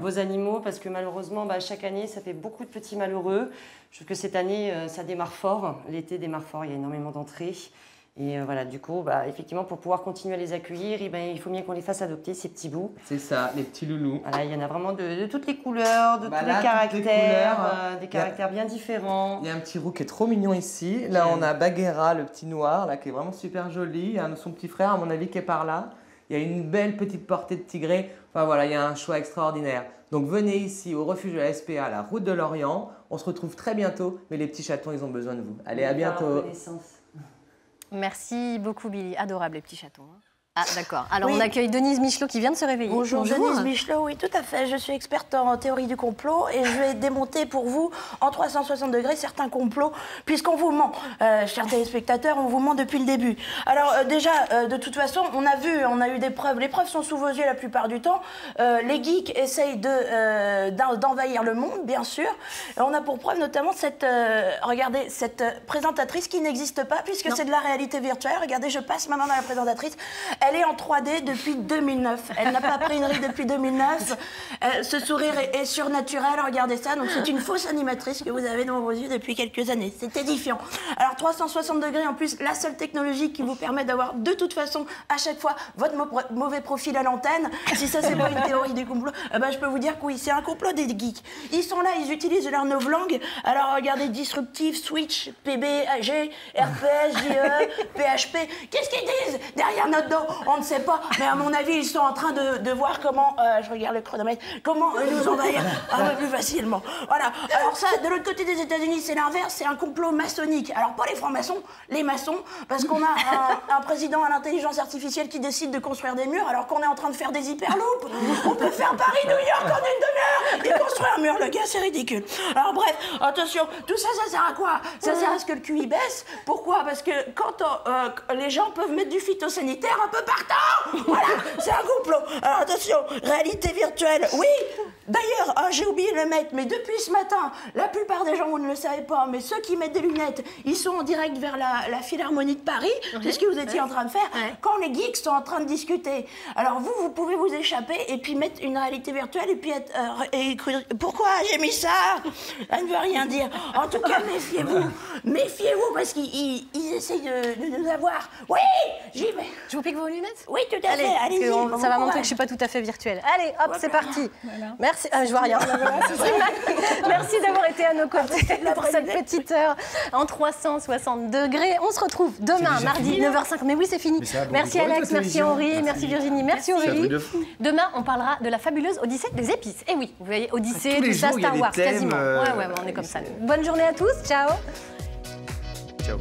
vos animaux parce que malheureusement, chaque année, ça fait beaucoup de petits malheureux. Je trouve que cette année, ça démarre fort. L'été démarre fort. Il y a énormément d'entrées. Et voilà, du coup, effectivement, pour pouvoir continuer à les accueillir, il faut bien qu'on les fasse adopter, ces petits bouts. C'est ça, les petits loulous. Voilà, il y en a vraiment de toutes les couleurs, de tous les caractères, des caractères bien différents. Il y a un petit roux qui est trop mignon ici. Là, on a Bagheera, le petit noir, là, qui est vraiment super joli. Il y a son petit frère, à mon avis, qui est par là. Il y a une belle petite portée de tigré. Enfin voilà, il y a un choix extraordinaire. Donc venez ici au refuge de la SPA, la route de l'Orient. On se retrouve très bientôt, mais les petits chatons, ils ont besoin de vous. Allez, à bientôt. Merci beaucoup, Billy. Adorable, les petits chatons. Ah, d'accord. Alors, on accueille Denise Michelot qui vient de se réveiller. Bonjour. Denise Michelot, oui, tout à fait. Je suis experte en théorie du complot et je vais démonter pour vous, en 360 degrés, certains complots, puisqu'on vous ment. Chers téléspectateurs, on vous ment depuis le début. Alors, déjà, de toute façon, on a eu des preuves. Les preuves sont sous vos yeux la plupart du temps. Les geeks essayent d'envahir le monde, bien sûr. Et on a pour preuve notamment regardez, cette présentatrice qui n'existe pas, puisque c'est de la réalité virtuelle. Regardez, je passe ma main dans la présentatrice. Elle est en 3D depuis 2009. Elle n'a pas pris une ride depuis 2009. Ce sourire est surnaturel, regardez ça. Donc c'est une fausse animatrice que vous avez dans vos yeux depuis quelques années. C'est édifiant. Alors 360 degrés en plus, la seule technologie qui vous permet d'avoir de toute façon à chaque fois votre mauvais profil à l'antenne. Si ça c'est pas une théorie du complot, je peux vous dire que oui, c'est un complot des geeks. Ils sont là, ils utilisent leur novlangue. Alors regardez, Disruptive, Switch, PB, AG, RPS, JE, PHP. Qu'est-ce qu'ils disent derrière notre dos? On ne sait pas, mais à mon avis, ils sont en train de voir comment, je regarde le chronomètre, comment nous envahir un peu plus facilement. Voilà. Alors ça, de l'autre côté des États-Unis, c'est l'inverse, c'est un complot maçonnique. Alors pas les francs-maçons, les maçons, parce qu'on a un président à l'intelligence artificielle qui décide de construire des murs alors qu'on est en train de faire des hyperloops. On peut faire Paris-New York en une demi-heure et construire un mur, le gars, c'est ridicule. Alors bref, attention, tout ça, ça sert à quoi? Ça sert à ce que le QI baisse. Pourquoi? Parce que quand les gens peuvent mettre du phytosanitaire un peu partout. Voilà, c'est un complot. Alors attention, réalité virtuelle, oui. D'ailleurs, j'ai oublié de le mettre, mais depuis ce matin, la plupart des gens, vous ne le savez pas, mais ceux qui mettent des lunettes, ils sont en direct vers la Philharmonie de Paris. C'est ce que vous étiez en train de faire quand les geeks sont en train de discuter. Alors vous pouvez vous échapper et puis mettre une réalité virtuelle et puis être... pourquoi j'ai mis ça? Ça ne veut rien dire. En tout cas, méfiez-vous. Méfiez-vous parce qu'ils essayent de nous avoir. Oui, j'y vais. Je vous pique vos lunettes? Oui, tout à fait. Allez-y. Ça va montrer que je suis pas tout à fait virtuelle. Allez, hop, c'est parti. Voilà. Merci. Je vois rien. Merci d'avoir été à nos côtés pour cette petite heure en 360 degrés. On se retrouve demain, mardi, 9h05. Mais oui, c'est fini. Merci Alex, merci Henri, merci Virginie, merci Aurélie. Demain, on parlera de la fabuleuse Odyssée des épices. Et oui, vous voyez, Odyssée, tout ça, Star Wars, quasiment. Ouais, on est comme ça. Bonne journée à tous. Ciao. Ciao.